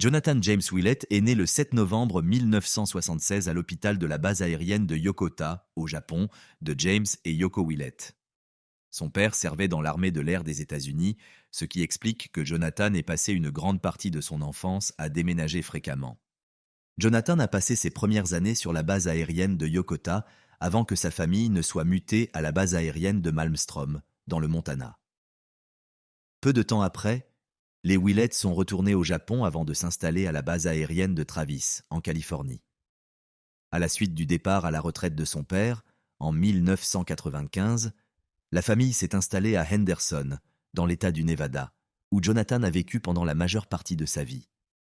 Jonathan James Willett est né le 7 novembre 1976 à l'hôpital de la base aérienne de Yokota, au Japon, de James et Yoko Willett. Son père servait dans l'armée de l'air des États-Unis, ce qui explique que Jonathan ait passé une grande partie de son enfance à déménager fréquemment. Jonathan a passé ses premières années sur la base aérienne de Yokota avant que sa famille ne soit mutée à la base aérienne de Malmstrom, dans le Montana. Peu de temps après, les Willett sont retournés au Japon avant de s'installer à la base aérienne de Travis, en Californie. À la suite du départ à la retraite de son père, en 1995, la famille s'est installée à Henderson, dans l'État du Nevada, où Jonathan a vécu pendant la majeure partie de sa vie.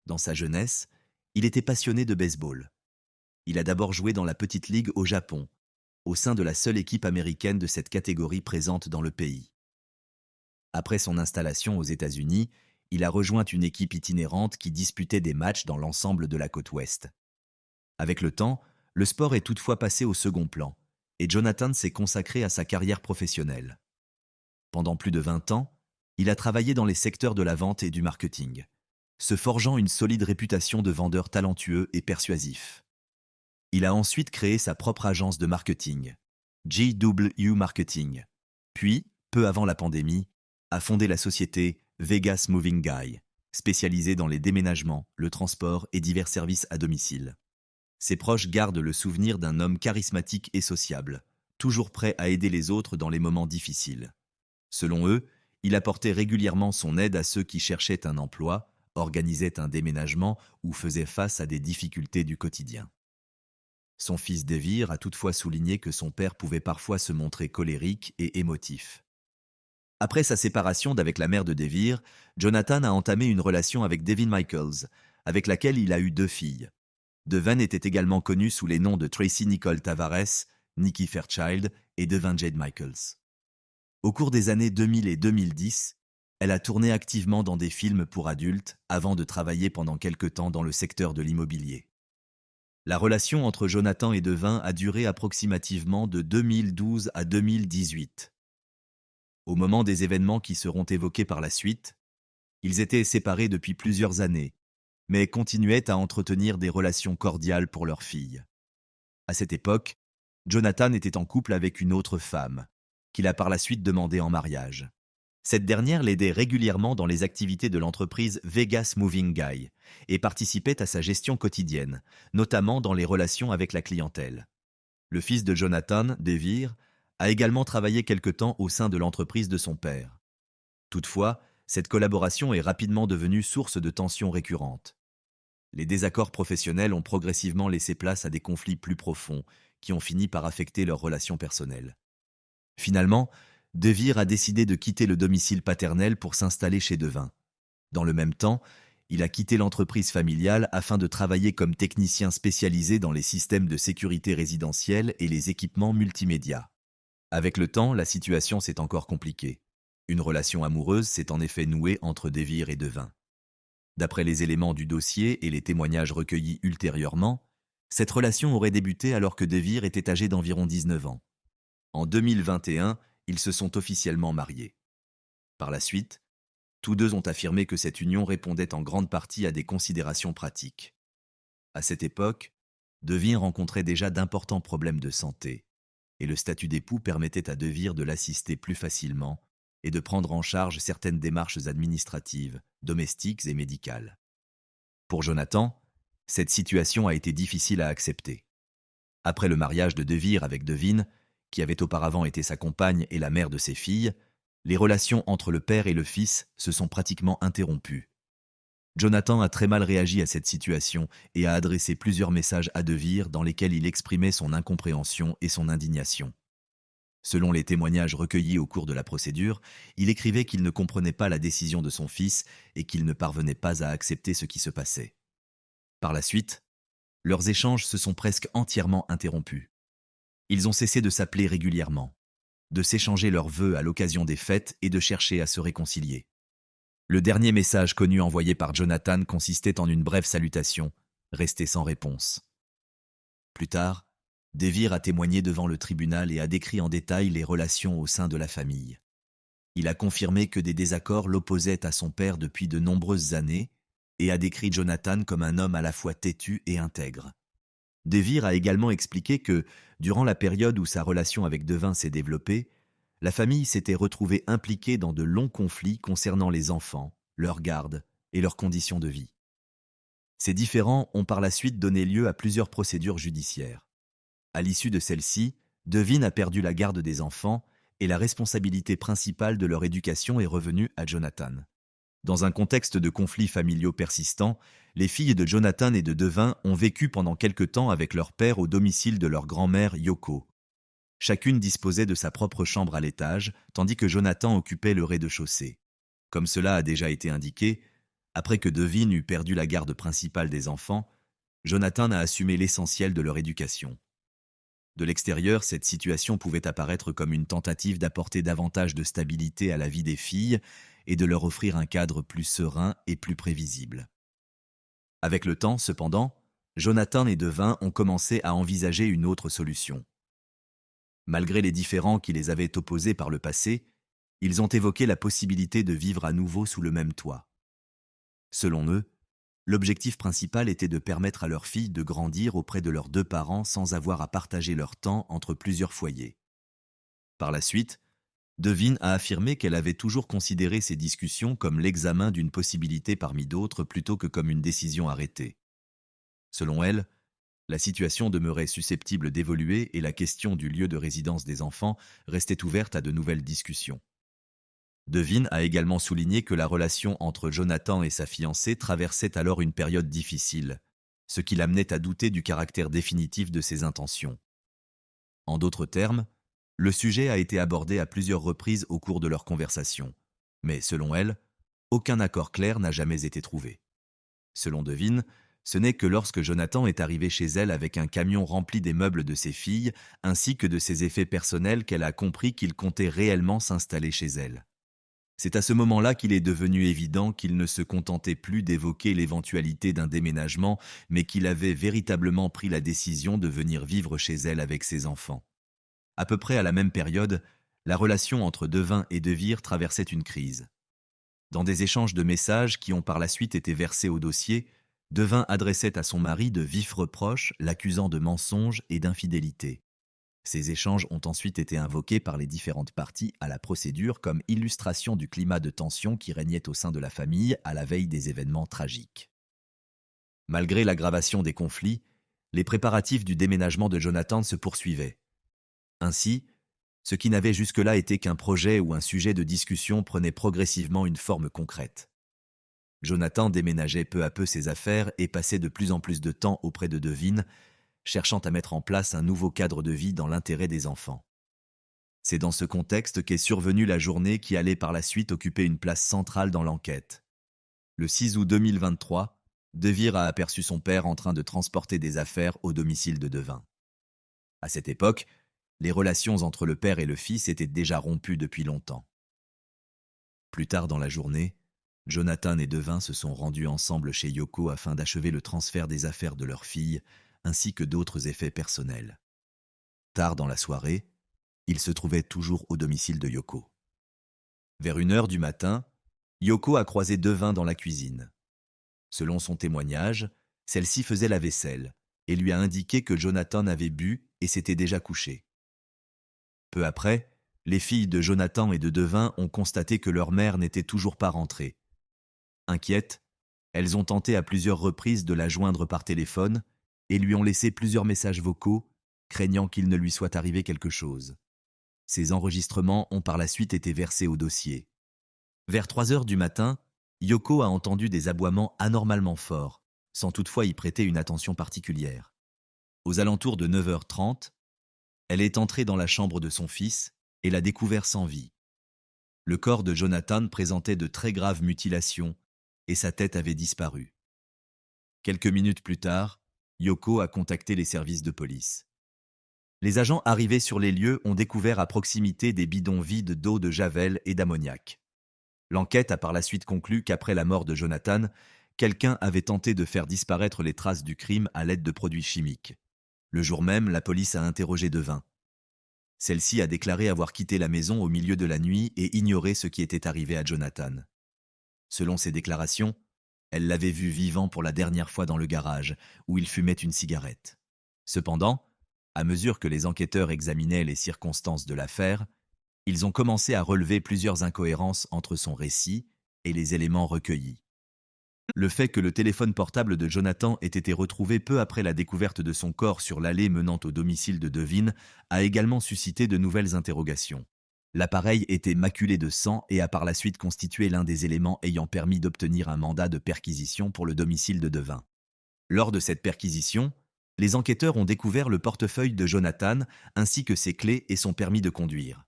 Dans sa jeunesse, il était passionné de baseball. Il a d'abord joué dans la petite ligue au Japon, au sein de la seule équipe américaine de cette catégorie présente dans le pays. Après son installation aux États-Unis, il a rejoint une équipe itinérante qui disputait des matchs dans l'ensemble de la côte ouest. Avec le temps, le sport est toutefois passé au second plan, et Jonathan s'est consacré à sa carrière professionnelle. Pendant plus de 20 ans, il a travaillé dans les secteurs de la vente et du marketing, se forgeant une solide réputation de vendeur talentueux et persuasif. Il a ensuite créé sa propre agence de marketing, GW Marketing, puis, peu avant la pandémie, a fondé la société Vegas Moving Guy, spécialisée dans les déménagements, le transport et divers services à domicile. Ses proches gardent le souvenir d'un homme charismatique et sociable, toujours prêt à aider les autres dans les moments difficiles. Selon eux, il apportait régulièrement son aide à ceux qui cherchaient un emploi, organisaient un déménagement ou faisaient face à des difficultés du quotidien. Son fils Devir a toutefois souligné que son père pouvait parfois se montrer colérique et émotif. Après sa séparation d'avec la mère de Devir, Jonathan a entamé une relation avec Devin Michaels, avec laquelle il a eu 2 filles. Devin était également connue sous les noms de Tracy Nicole Tavares, Nikki Fairchild et Devin Jade Michaels. Au cours des années 2000 et 2010, elle a tourné activement dans des films pour adultes avant de travailler pendant quelque temps dans le secteur de l'immobilier. La relation entre Jonathan et Devin a duré approximativement de 2012 à 2018. Au moment des événements qui seront évoqués par la suite, ils étaient séparés depuis plusieurs années, mais continuaient à entretenir des relations cordiales pour leur fille. À cette époque, Jonathan était en couple avec une autre femme, qu'il a par la suite demandé en mariage. Cette dernière l'aidait régulièrement dans les activités de l'entreprise Vegas Moving Guy et participait à sa gestion quotidienne, notamment dans les relations avec la clientèle. Le fils de Jonathan, Devir, a également travaillé quelque temps au sein de l'entreprise de son père. Toutefois, cette collaboration est rapidement devenue source de tensions récurrentes. Les désaccords professionnels ont progressivement laissé place à des conflits plus profonds qui ont fini par affecter leurs relations personnelles. Finalement, Devir a décidé de quitter le domicile paternel pour s'installer chez Devin. Dans le même temps, il a quitté l'entreprise familiale afin de travailler comme technicien spécialisé dans les systèmes de sécurité résidentielle et les équipements multimédia. Avec le temps, la situation s'est encore compliquée. Une relation amoureuse s'est en effet nouée entre Devir et Devin. D'après les éléments du dossier et les témoignages recueillis ultérieurement, cette relation aurait débuté alors que Devir était âgé d'environ 19 ans. En 2021, ils se sont officiellement mariés. Par la suite, tous deux ont affirmé que cette union répondait en grande partie à des considérations pratiques. À cette époque, Devir rencontrait déjà d'importants problèmes de santé, et le statut d'époux permettait à Devir de l'assister plus facilement et de prendre en charge certaines démarches administratives, domestiques et médicales. Pour Jonathan, cette situation a été difficile à accepter. Après le mariage de Devir avec Devin, qui avait auparavant été sa compagne et la mère de ses filles, les relations entre le père et le fils se sont pratiquement interrompues. Jonathan a très mal réagi à cette situation et a adressé plusieurs messages à Devir dans lesquels il exprimait son incompréhension et son indignation. Selon les témoignages recueillis au cours de la procédure, il écrivait qu'il ne comprenait pas la décision de son fils et qu'il ne parvenait pas à accepter ce qui se passait. Par la suite, leurs échanges se sont presque entièrement interrompus. Ils ont cessé de s'appeler régulièrement, de s'échanger leurs vœux à l'occasion des fêtes et de chercher à se réconcilier. Le dernier message connu envoyé par Jonathan consistait en une brève salutation, restée sans réponse. Plus tard, Devir a témoigné devant le tribunal et a décrit en détail les relations au sein de la famille. Il a confirmé que des désaccords l'opposaient à son père depuis de nombreuses années et a décrit Jonathan comme un homme à la fois têtu et intègre. DeVere a également expliqué que, durant la période où sa relation avec Devin s'est développée, la famille s'était retrouvée impliquée dans de longs conflits concernant les enfants, leur garde et leurs conditions de vie. Ces différends ont par la suite donné lieu à plusieurs procédures judiciaires. À l'issue de celle-ci, Devin a perdu la garde des enfants et la responsabilité principale de leur éducation est revenue à Jonathan. Dans un contexte de conflits familiaux persistants, les filles de Jonathan et de Devin ont vécu pendant quelque temps avec leur père au domicile de leur grand-mère Yoko. Chacune disposait de sa propre chambre à l'étage, tandis que Jonathan occupait le rez-de-chaussée. Comme cela a déjà été indiqué, après que Devin eut perdu la garde principale des enfants, Jonathan a assumé l'essentiel de leur éducation. De l'extérieur, cette situation pouvait apparaître comme une tentative d'apporter davantage de stabilité à la vie des filles et de leur offrir un cadre plus serein et plus prévisible. Avec le temps, cependant, Jonathan et Devin ont commencé à envisager une autre solution. Malgré les différends qui les avaient opposés par le passé, ils ont évoqué la possibilité de vivre à nouveau sous le même toit. Selon eux, l'objectif principal était de permettre à leurs filles de grandir auprès de leurs deux parents sans avoir à partager leur temps entre plusieurs foyers. Par la suite, Devin a affirmé qu'elle avait toujours considéré ces discussions comme l'examen d'une possibilité parmi d'autres plutôt que comme une décision arrêtée. Selon elle, la situation demeurait susceptible d'évoluer et la question du lieu de résidence des enfants restait ouverte à de nouvelles discussions. Devin a également souligné que la relation entre Jonathan et sa fiancée traversait alors une période difficile, ce qui l'amenait à douter du caractère définitif de ses intentions. En d'autres termes, le sujet a été abordé à plusieurs reprises au cours de leur conversation, mais selon elle, aucun accord clair n'a jamais été trouvé. Selon Devin, ce n'est que lorsque Jonathan est arrivé chez elle avec un camion rempli des meubles de ses filles, ainsi que de ses effets personnels qu'elle a compris qu'il comptait réellement s'installer chez elle. C'est à ce moment-là qu'il est devenu évident qu'il ne se contentait plus d'évoquer l'éventualité d'un déménagement, mais qu'il avait véritablement pris la décision de venir vivre chez elle avec ses enfants. À peu près à la même période, la relation entre Devin et DeVere traversait une crise. Dans des échanges de messages qui ont par la suite été versés au dossier, Devin adressait à son mari de vifs reproches, l'accusant de mensonges et d'infidélité. Ces échanges ont ensuite été invoqués par les différentes parties à la procédure comme illustration du climat de tension qui régnait au sein de la famille à la veille des événements tragiques. Malgré l'aggravation des conflits, les préparatifs du déménagement de Jonathan se poursuivaient. Ainsi, ce qui n'avait jusque-là été qu'un projet ou un sujet de discussion prenait progressivement une forme concrète. Jonathan déménageait peu à peu ses affaires et passait de plus en plus de temps auprès de Devin, cherchant à mettre en place un nouveau cadre de vie dans l'intérêt des enfants. C'est dans ce contexte qu'est survenue la journée qui allait par la suite occuper une place centrale dans l'enquête. Le 6 août 2023, DeVere a aperçu son père en train de transporter des affaires au domicile de Devin. À cette époque, les relations entre le père et le fils étaient déjà rompues depuis longtemps. Plus tard dans la journée, Jonathan et Devin se sont rendus ensemble chez Yoko afin d'achever le transfert des affaires de leur fille, ainsi que d'autres effets personnels. Tard dans la soirée, ils se trouvaient toujours au domicile de Yoko. Vers 1 heure du matin, Yoko a croisé Devin dans la cuisine. Selon son témoignage, celle-ci faisait la vaisselle et lui a indiqué que Jonathan avait bu et s'était déjà couché. Peu après, les filles de Jonathan et de Devin ont constaté que leur mère n'était toujours pas rentrée. Inquiètes, elles ont tenté à plusieurs reprises de la joindre par téléphone et lui ont laissé plusieurs messages vocaux, craignant qu'il ne lui soit arrivé quelque chose. Ces enregistrements ont par la suite été versés au dossier. Vers 3 heures du matin, Yoko a entendu des aboiements anormalement forts, sans toutefois y prêter une attention particulière. Aux alentours de 9h30, elle est entrée dans la chambre de son fils et l'a découvert sans vie. Le corps de Jonathan présentait de très graves mutilations et sa tête avait disparu. Quelques minutes plus tard, Yoko a contacté les services de police. Les agents arrivés sur les lieux ont découvert à proximité des bidons vides d'eau de javel et d'ammoniac. L'enquête a par la suite conclu qu'après la mort de Jonathan, quelqu'un avait tenté de faire disparaître les traces du crime à l'aide de produits chimiques. Le jour même, la police a interrogé Devin. Celle-ci a déclaré avoir quitté la maison au milieu de la nuit et ignoré ce qui était arrivé à Jonathan. Selon ses déclarations, Elle l'avait vu vivant pour la dernière fois dans le garage, où il fumait une cigarette. Cependant, à mesure que les enquêteurs examinaient les circonstances de l'affaire, ils ont commencé à relever plusieurs incohérences entre son récit et les éléments recueillis. Le fait que le téléphone portable de Jonathan ait été retrouvé peu après la découverte de son corps sur l'allée menant au domicile de Devine a également suscité de nouvelles interrogations. L'appareil était maculé de sang et a par la suite constitué l'un des éléments ayant permis d'obtenir un mandat de perquisition pour le domicile de Devin. Lors de cette perquisition, les enquêteurs ont découvert le portefeuille de Jonathan ainsi que ses clés et son permis de conduire.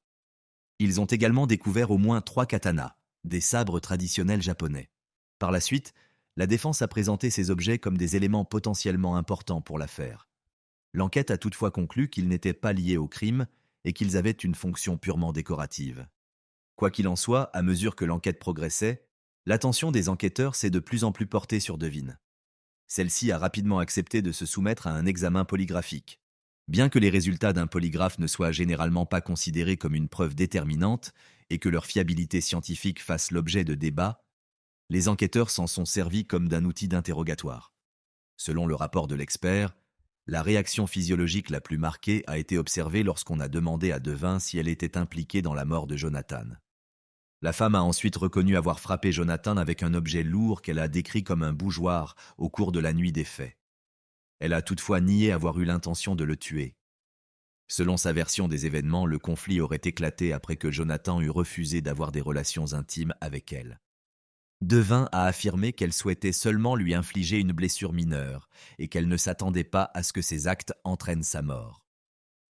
Ils ont également découvert au moins 3 katanas, des sabres traditionnels japonais. Par la suite, la défense a présenté ces objets comme des éléments potentiellement importants pour l'affaire. L'enquête a toutefois conclu qu'ils n'étaient pas liés au crime et qu'ils avaient une fonction purement décorative. Quoi qu'il en soit, à mesure que l'enquête progressait, l'attention des enquêteurs s'est de plus en plus portée sur Devine. Celle-ci a rapidement accepté de se soumettre à un examen polygraphique. Bien que les résultats d'un polygraphe ne soient généralement pas considérés comme une preuve déterminante et que leur fiabilité scientifique fasse l'objet de débats, les enquêteurs s'en sont servis comme d'un outil d'interrogatoire. Selon le rapport de l'expert, la réaction physiologique la plus marquée a été observée lorsqu'on a demandé à Devin si elle était impliquée dans la mort de Jonathan. La femme a ensuite reconnu avoir frappé Jonathan avec un objet lourd qu'elle a décrit comme un bougeoir au cours de la nuit des faits. Elle a toutefois nié avoir eu l'intention de le tuer. Selon sa version des événements, le conflit aurait éclaté après que Jonathan eut refusé d'avoir des relations intimes avec elle. Devin a affirmé qu'elle souhaitait seulement lui infliger une blessure mineure et qu'elle ne s'attendait pas à ce que ses actes entraînent sa mort.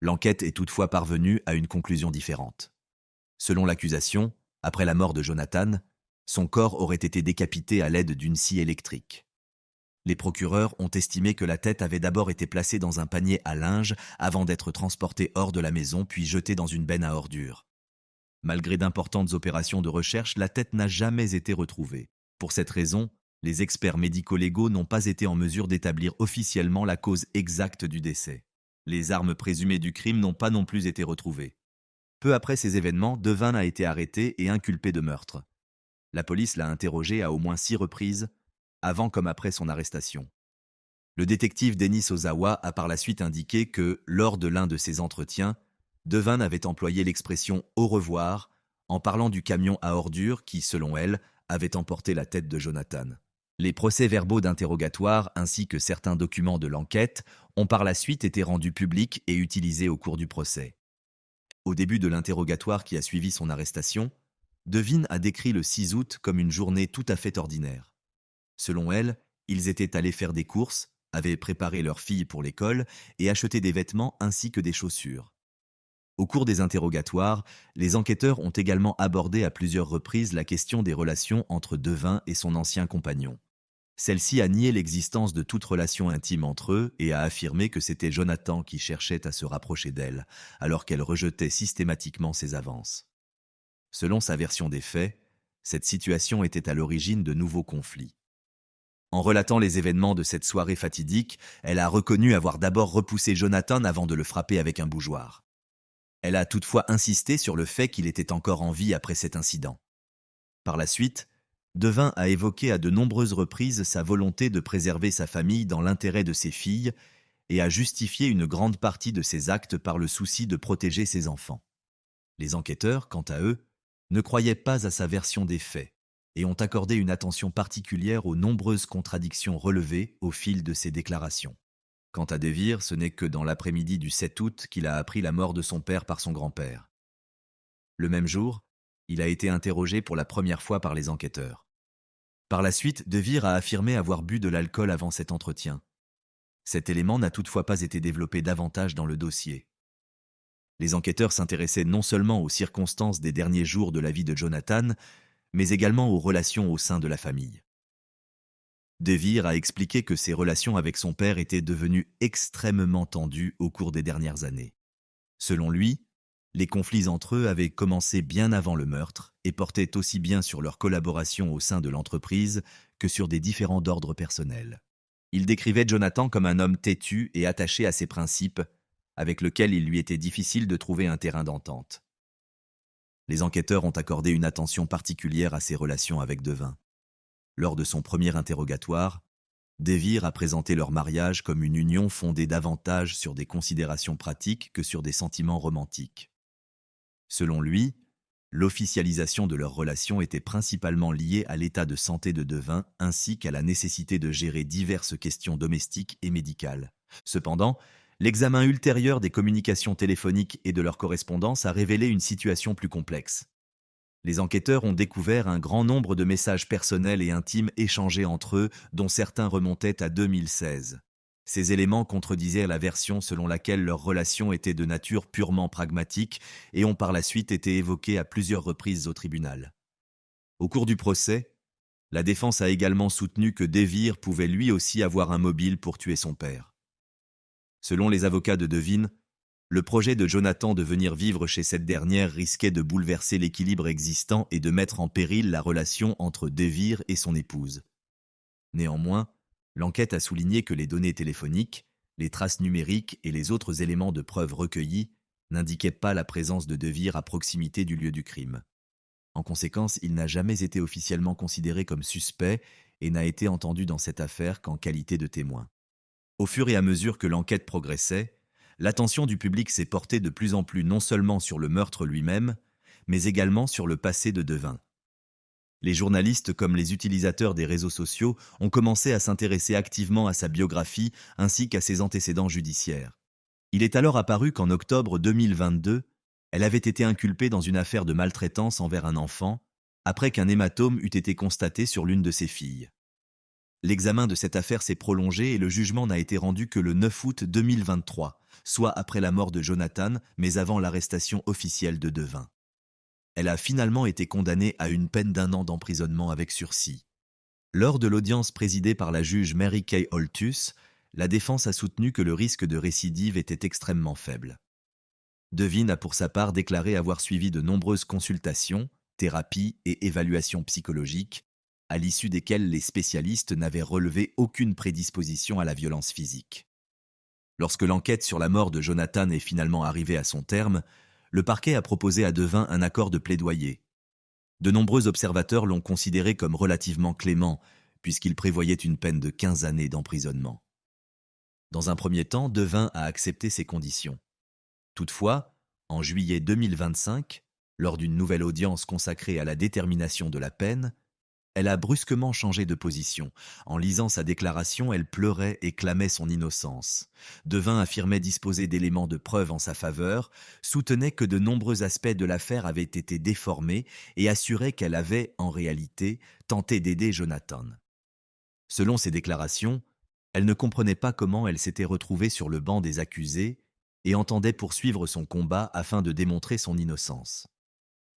L'enquête est toutefois parvenue à une conclusion différente. Selon l'accusation, après la mort de Jonathan, son corps aurait été décapité à l'aide d'une scie électrique. Les procureurs ont estimé que la tête avait d'abord été placée dans un panier à linge avant d'être transportée hors de la maison puis jetée dans une benne à ordures. Malgré d'importantes opérations de recherche, la tête n'a jamais été retrouvée. Pour cette raison, les experts médico-légaux n'ont pas été en mesure d'établir officiellement la cause exacte du décès. Les armes présumées du crime n'ont pas non plus été retrouvées. Peu après ces événements, Devin a été arrêté et inculpé de meurtre. La police l'a interrogé à au moins 6 reprises, avant comme après son arrestation. Le détective Denis Ozawa a par la suite indiqué que, lors de l'un de ses entretiens, Devin avait employé l'expression « au revoir » en parlant du camion à ordures qui, selon elle, avait emporté la tête de Jonathan. Les procès-verbaux d'interrogatoire ainsi que certains documents de l'enquête ont par la suite été rendus publics et utilisés au cours du procès. Au début de l'interrogatoire qui a suivi son arrestation, Devine a décrit le 6 août comme une journée tout à fait ordinaire. Selon elle, ils étaient allés faire des courses, avaient préparé leur fille pour l'école et acheté des vêtements ainsi que des chaussures. Au cours des interrogatoires, les enquêteurs ont également abordé à plusieurs reprises la question des relations entre Devin et son ancien compagnon. Celle-ci a nié l'existence de toute relation intime entre eux et a affirmé que c'était Jonathan qui cherchait à se rapprocher d'elle, alors qu'elle rejetait systématiquement ses avances. Selon sa version des faits, cette situation était à l'origine de nouveaux conflits. En relatant les événements de cette soirée fatidique, elle a reconnu avoir d'abord repoussé Jonathan avant de le frapper avec un bougeoir. Elle a toutefois insisté sur le fait qu'il était encore en vie après cet incident. Par la suite, Devin a évoqué à de nombreuses reprises sa volonté de préserver sa famille dans l'intérêt de ses filles et a justifié une grande partie de ses actes par le souci de protéger ses enfants. Les enquêteurs, quant à eux, ne croyaient pas à sa version des faits et ont accordé une attention particulière aux nombreuses contradictions relevées au fil de ses déclarations. Quant à Devir, ce n'est que dans l'après-midi du 7 août qu'il a appris la mort de son père par son grand-père. Le même jour, il a été interrogé pour la première fois par les enquêteurs. Par la suite, Devir a affirmé avoir bu de l'alcool avant cet entretien. Cet élément n'a toutefois pas été développé davantage dans le dossier. Les enquêteurs s'intéressaient non seulement aux circonstances des derniers jours de la vie de Jonathan, mais également aux relations au sein de la famille. Devir a expliqué que ses relations avec son père étaient devenues extrêmement tendues au cours des dernières années. Selon lui, les conflits entre eux avaient commencé bien avant le meurtre et portaient aussi bien sur leur collaboration au sein de l'entreprise que sur des différends d'ordre personnel. Il décrivait Jonathan comme un homme têtu et attaché à ses principes, avec lequel il lui était difficile de trouver un terrain d'entente. Les enquêteurs ont accordé une attention particulière à ses relations avec Devin. Lors de son premier interrogatoire, DeVere a présenté leur mariage comme une union fondée davantage sur des considérations pratiques que sur des sentiments romantiques. Selon lui, l'officialisation de leur relation était principalement liée à l'état de santé de Devin ainsi qu'à la nécessité de gérer diverses questions domestiques et médicales. Cependant, l'examen ultérieur des communications téléphoniques et de leur correspondance a révélé une situation plus complexe. Les enquêteurs ont découvert un grand nombre de messages personnels et intimes échangés entre eux, dont certains remontaient à 2016. Ces éléments contredisaient la version selon laquelle leur relation était de nature purement pragmatique et ont par la suite été évoqués à plusieurs reprises au tribunal. Au cours du procès, la défense a également soutenu que DeVere pouvait lui aussi avoir un mobile pour tuer son père. Selon les avocats de Devin, le projet de Jonathan de venir vivre chez cette dernière risquait de bouleverser l'équilibre existant et de mettre en péril la relation entre DeVere et son épouse. Néanmoins, l'enquête a souligné que les données téléphoniques, les traces numériques et les autres éléments de preuve recueillis n'indiquaient pas la présence de DeVere à proximité du lieu du crime. En conséquence, il n'a jamais été officiellement considéré comme suspect et n'a été entendu dans cette affaire qu'en qualité de témoin. Au fur et à mesure que l'enquête progressait, l'attention du public s'est portée de plus en plus non seulement sur le meurtre lui-même, mais également sur le passé de Devin. Les journalistes comme les utilisateurs des réseaux sociaux ont commencé à s'intéresser activement à sa biographie ainsi qu'à ses antécédents judiciaires. Il est alors apparu qu'en octobre 2022, elle avait été inculpée dans une affaire de maltraitance envers un enfant, après qu'un hématome eût été constaté sur l'une de ses filles. L'examen de cette affaire s'est prolongé et le jugement n'a été rendu que le 9 août 2023, soit après la mort de Jonathan, mais avant l'arrestation officielle de Devin. Elle a finalement été condamnée à une peine d'1 an d'emprisonnement avec sursis. Lors de l'audience présidée par la juge Mary Kay Holthus, la défense a soutenu que le risque de récidive était extrêmement faible. Devin a pour sa part déclaré avoir suivi de nombreuses consultations, thérapies et évaluations psychologiques, à l'issue desquelles les spécialistes n'avaient relevé aucune prédisposition à la violence physique. Lorsque l'enquête sur la mort de Jonathan est finalement arrivée à son terme, le parquet a proposé à Devin un accord de plaidoyer. De nombreux observateurs l'ont considéré comme relativement clément, puisqu'il prévoyait une peine de 15 années d'emprisonnement. Dans un premier temps, Devin a accepté ces conditions. Toutefois, en juillet 2025, lors d'une nouvelle audience consacrée à la détermination de la peine, elle a brusquement changé de position. En lisant sa déclaration, elle pleurait et clamait son innocence. Devin affirmait disposer d'éléments de preuve en sa faveur, soutenait que de nombreux aspects de l'affaire avaient été déformés et assurait qu'elle avait, en réalité, tenté d'aider Jonathan. Selon ses déclarations, elle ne comprenait pas comment elle s'était retrouvée sur le banc des accusés et entendait poursuivre son combat afin de démontrer son innocence.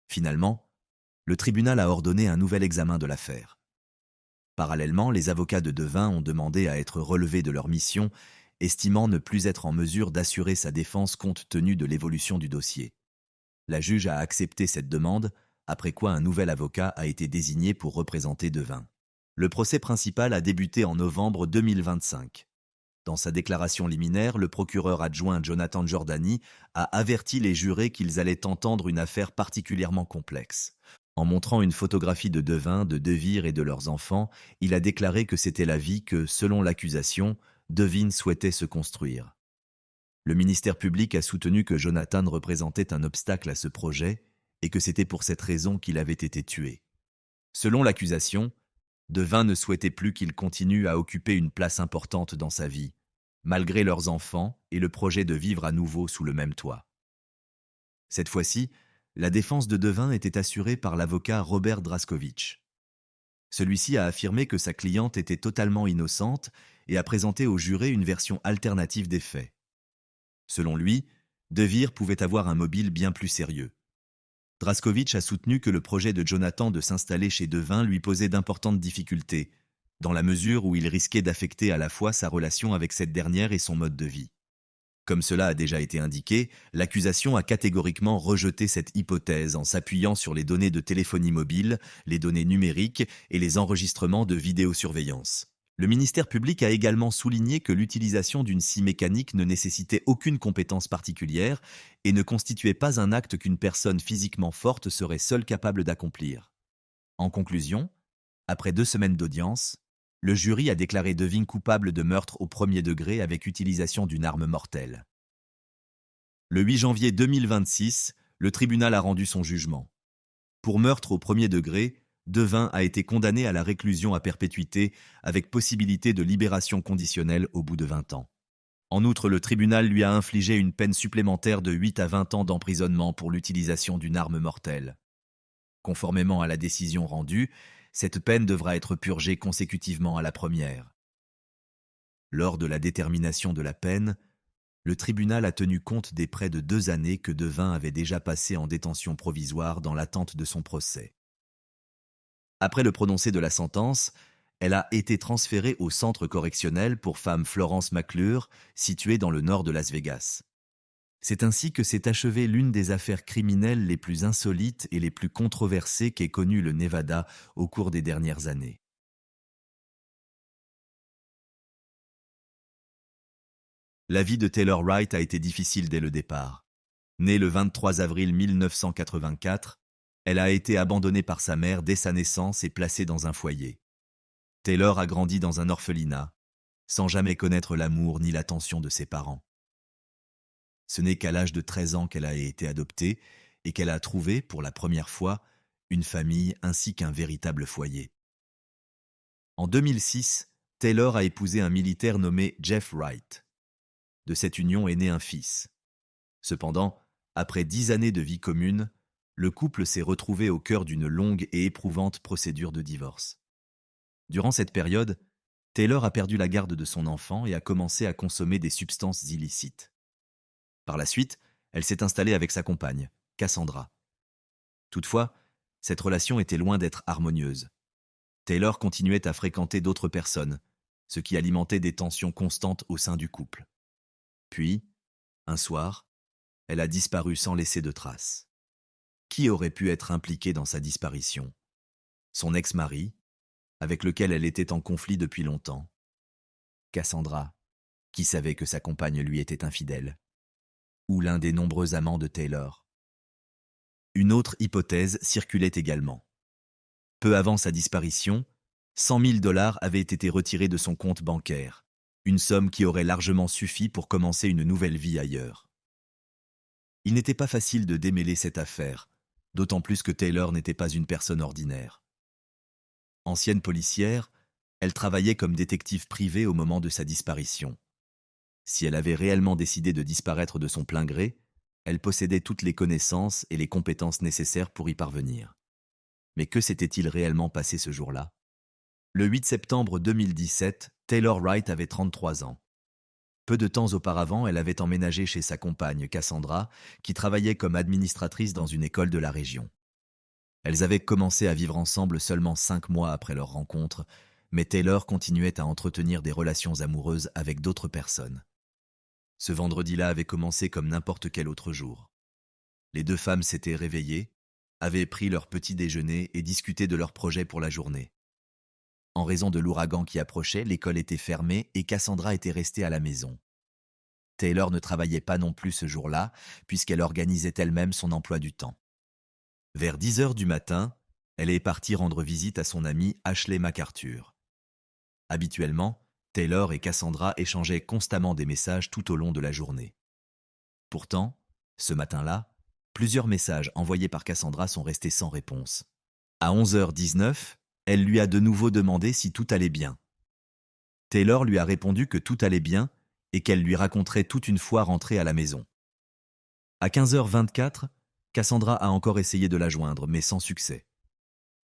Finalement, le tribunal a ordonné un nouvel examen de l'affaire. Parallèlement, les avocats de Devin ont demandé à être relevés de leur mission, estimant ne plus être en mesure d'assurer sa défense compte tenu de l'évolution du dossier. La juge a accepté cette demande, après quoi un nouvel avocat a été désigné pour représenter Devin. Le procès principal a débuté en novembre 2025. Dans sa déclaration liminaire, le procureur adjoint Jonathan Giordani a averti les jurés qu'ils allaient entendre une affaire particulièrement complexe. En montrant une photographie de Devin, de DeVere et de leurs enfants, il a déclaré que c'était la vie que, selon l'accusation, Devin souhaitait se construire. Le ministère public a soutenu que Jonathan représentait un obstacle à ce projet et que c'était pour cette raison qu'il avait été tué. Selon l'accusation, Devin ne souhaitait plus qu'il continue à occuper une place importante dans sa vie, malgré leurs enfants et le projet de vivre à nouveau sous le même toit. Cette fois-ci, la défense de Devin était assurée par l'avocat Robert Draskovic. Celui-ci a affirmé que sa cliente était totalement innocente et a présenté aux jurés une version alternative des faits. Selon lui, DeVere pouvait avoir un mobile bien plus sérieux. Draskovic a soutenu que le projet de Jonathan de s'installer chez Devin lui posait d'importantes difficultés, dans la mesure où il risquait d'affecter à la fois sa relation avec cette dernière et son mode de vie. Comme cela a déjà été indiqué, l'accusation a catégoriquement rejeté cette hypothèse en s'appuyant sur les données de téléphonie mobile, les données numériques et les enregistrements de vidéosurveillance. Le ministère public a également souligné que l'utilisation d'une scie mécanique ne nécessitait aucune compétence particulière et ne constituait pas un acte qu'une personne physiquement forte serait seule capable d'accomplir. En conclusion, Après 2 semaines d'audience, le jury a déclaré Devine coupable de meurtre au premier degré avec utilisation d'une arme mortelle. Le 8 janvier 2026, le tribunal a rendu son jugement. Pour meurtre au premier degré, Devin a été condamné à la réclusion à perpétuité avec possibilité de libération conditionnelle au bout de 20 ans. En outre, le tribunal lui a infligé une peine supplémentaire de 8 à 20 ans d'emprisonnement pour l'utilisation d'une arme mortelle. Conformément à la décision rendue, cette peine devra être purgée consécutivement à la première. Lors de la détermination de la peine, le tribunal a tenu compte des près de 2 années que Devin avait déjà passées en détention provisoire dans l'attente de son procès. Après le prononcé de la sentence, elle a été transférée au centre correctionnel pour femmes Florence McClure, situé dans le nord de Las Vegas. C'est ainsi que s'est achevée l'une des affaires criminelles les plus insolites et les plus controversées qu'ait connu le Nevada au cours des dernières années. La vie de Taylor Wright a été difficile dès le départ. Née le 23 avril 1984, elle a été abandonnée par sa mère dès sa naissance et placée dans un foyer. Taylor a grandi dans un orphelinat, sans jamais connaître l'amour ni l'attention de ses parents. Ce n'est qu'à l'âge de 13 ans qu'elle a été adoptée et qu'elle a trouvé, pour la première fois, une famille ainsi qu'un véritable foyer. En 2006, Taylor a épousé un militaire nommé Jeff Wright. De cette union est né un fils. Cependant, après 10 années de vie commune, le couple s'est retrouvé au cœur d'une longue et éprouvante procédure de divorce. Durant cette période, Taylor a perdu la garde de son enfant et a commencé à consommer des substances illicites. Par la suite, elle s'est installée avec sa compagne, Cassandra. Toutefois, cette relation était loin d'être harmonieuse. Taylor continuait à fréquenter d'autres personnes, ce qui alimentait des tensions constantes au sein du couple. Puis, un soir, elle a disparu sans laisser de traces. Qui aurait pu être impliqué dans sa disparition? Son ex-mari, avec lequel elle était en conflit depuis longtemps. Cassandra, qui savait que sa compagne lui était infidèle. Ou l'un des nombreux amants de Taylor. Une autre hypothèse circulait également. Peu avant sa disparition, 100 000 $ avaient été retirés de son compte bancaire, une somme qui aurait largement suffi pour commencer une nouvelle vie ailleurs. Il n'était pas facile de démêler cette affaire, d'autant plus que Taylor n'était pas une personne ordinaire. Ancienne policière, elle travaillait comme détective privée au moment de sa disparition. Si elle avait réellement décidé de disparaître de son plein gré, elle possédait toutes les connaissances et les compétences nécessaires pour y parvenir. Mais que s'était-il réellement passé ce jour-là? Le 8 septembre 2017, Taylor Wright avait 33 ans. Peu de temps auparavant, elle avait emménagé chez sa compagne, Cassandra, qui travaillait comme administratrice dans une école de la région. Elles avaient commencé à vivre ensemble seulement 5 mois après leur rencontre, mais Taylor continuait à entretenir des relations amoureuses avec d'autres personnes. Ce vendredi-là avait commencé comme n'importe quel autre jour. Les deux femmes s'étaient réveillées, avaient pris leur petit déjeuner et discuté de leurs projets pour la journée. En raison de l'ouragan qui approchait, l'école était fermée et Cassandra était restée à la maison. Taylor ne travaillait pas non plus ce jour-là, puisqu'elle organisait elle-même son emploi du temps. Vers 10 heures du matin, elle est partie rendre visite à son amie Ashley MacArthur. Habituellement, Taylor et Cassandra échangeaient constamment des messages tout au long de la journée. Pourtant, ce matin-là, plusieurs messages envoyés par Cassandra sont restés sans réponse. À 11h19, elle lui a de nouveau demandé si tout allait bien. Taylor lui a répondu que tout allait bien et qu'elle lui raconterait toute une fois rentrée à la maison. À 15h24, Cassandra a encore essayé de la joindre, mais sans succès.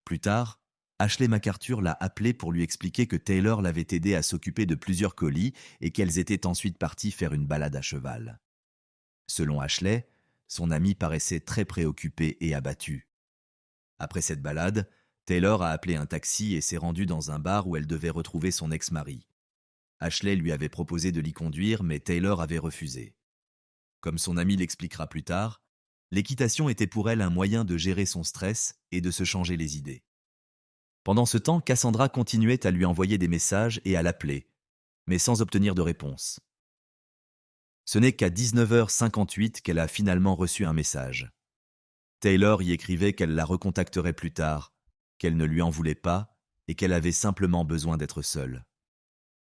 Plus tard, Ashley MacArthur l'a appelée pour lui expliquer que Taylor l'avait aidé à s'occuper de plusieurs colis et qu'elles étaient ensuite parties faire une balade à cheval. Selon Ashley, son amie paraissait très préoccupée et abattue. Après cette balade, Taylor a appelé un taxi et s'est rendue dans un bar où elle devait retrouver son ex-mari. Ashley lui avait proposé de l'y conduire, mais Taylor avait refusé. Comme son amie l'expliquera plus tard, l'équitation était pour elle un moyen de gérer son stress et de se changer les idées. Pendant ce temps, Cassandra continuait à lui envoyer des messages et à l'appeler, mais sans obtenir de réponse. Ce n'est qu'à 19h58 qu'elle a finalement reçu un message. Taylor y écrivait qu'elle la recontacterait plus tard, qu'elle ne lui en voulait pas et qu'elle avait simplement besoin d'être seule.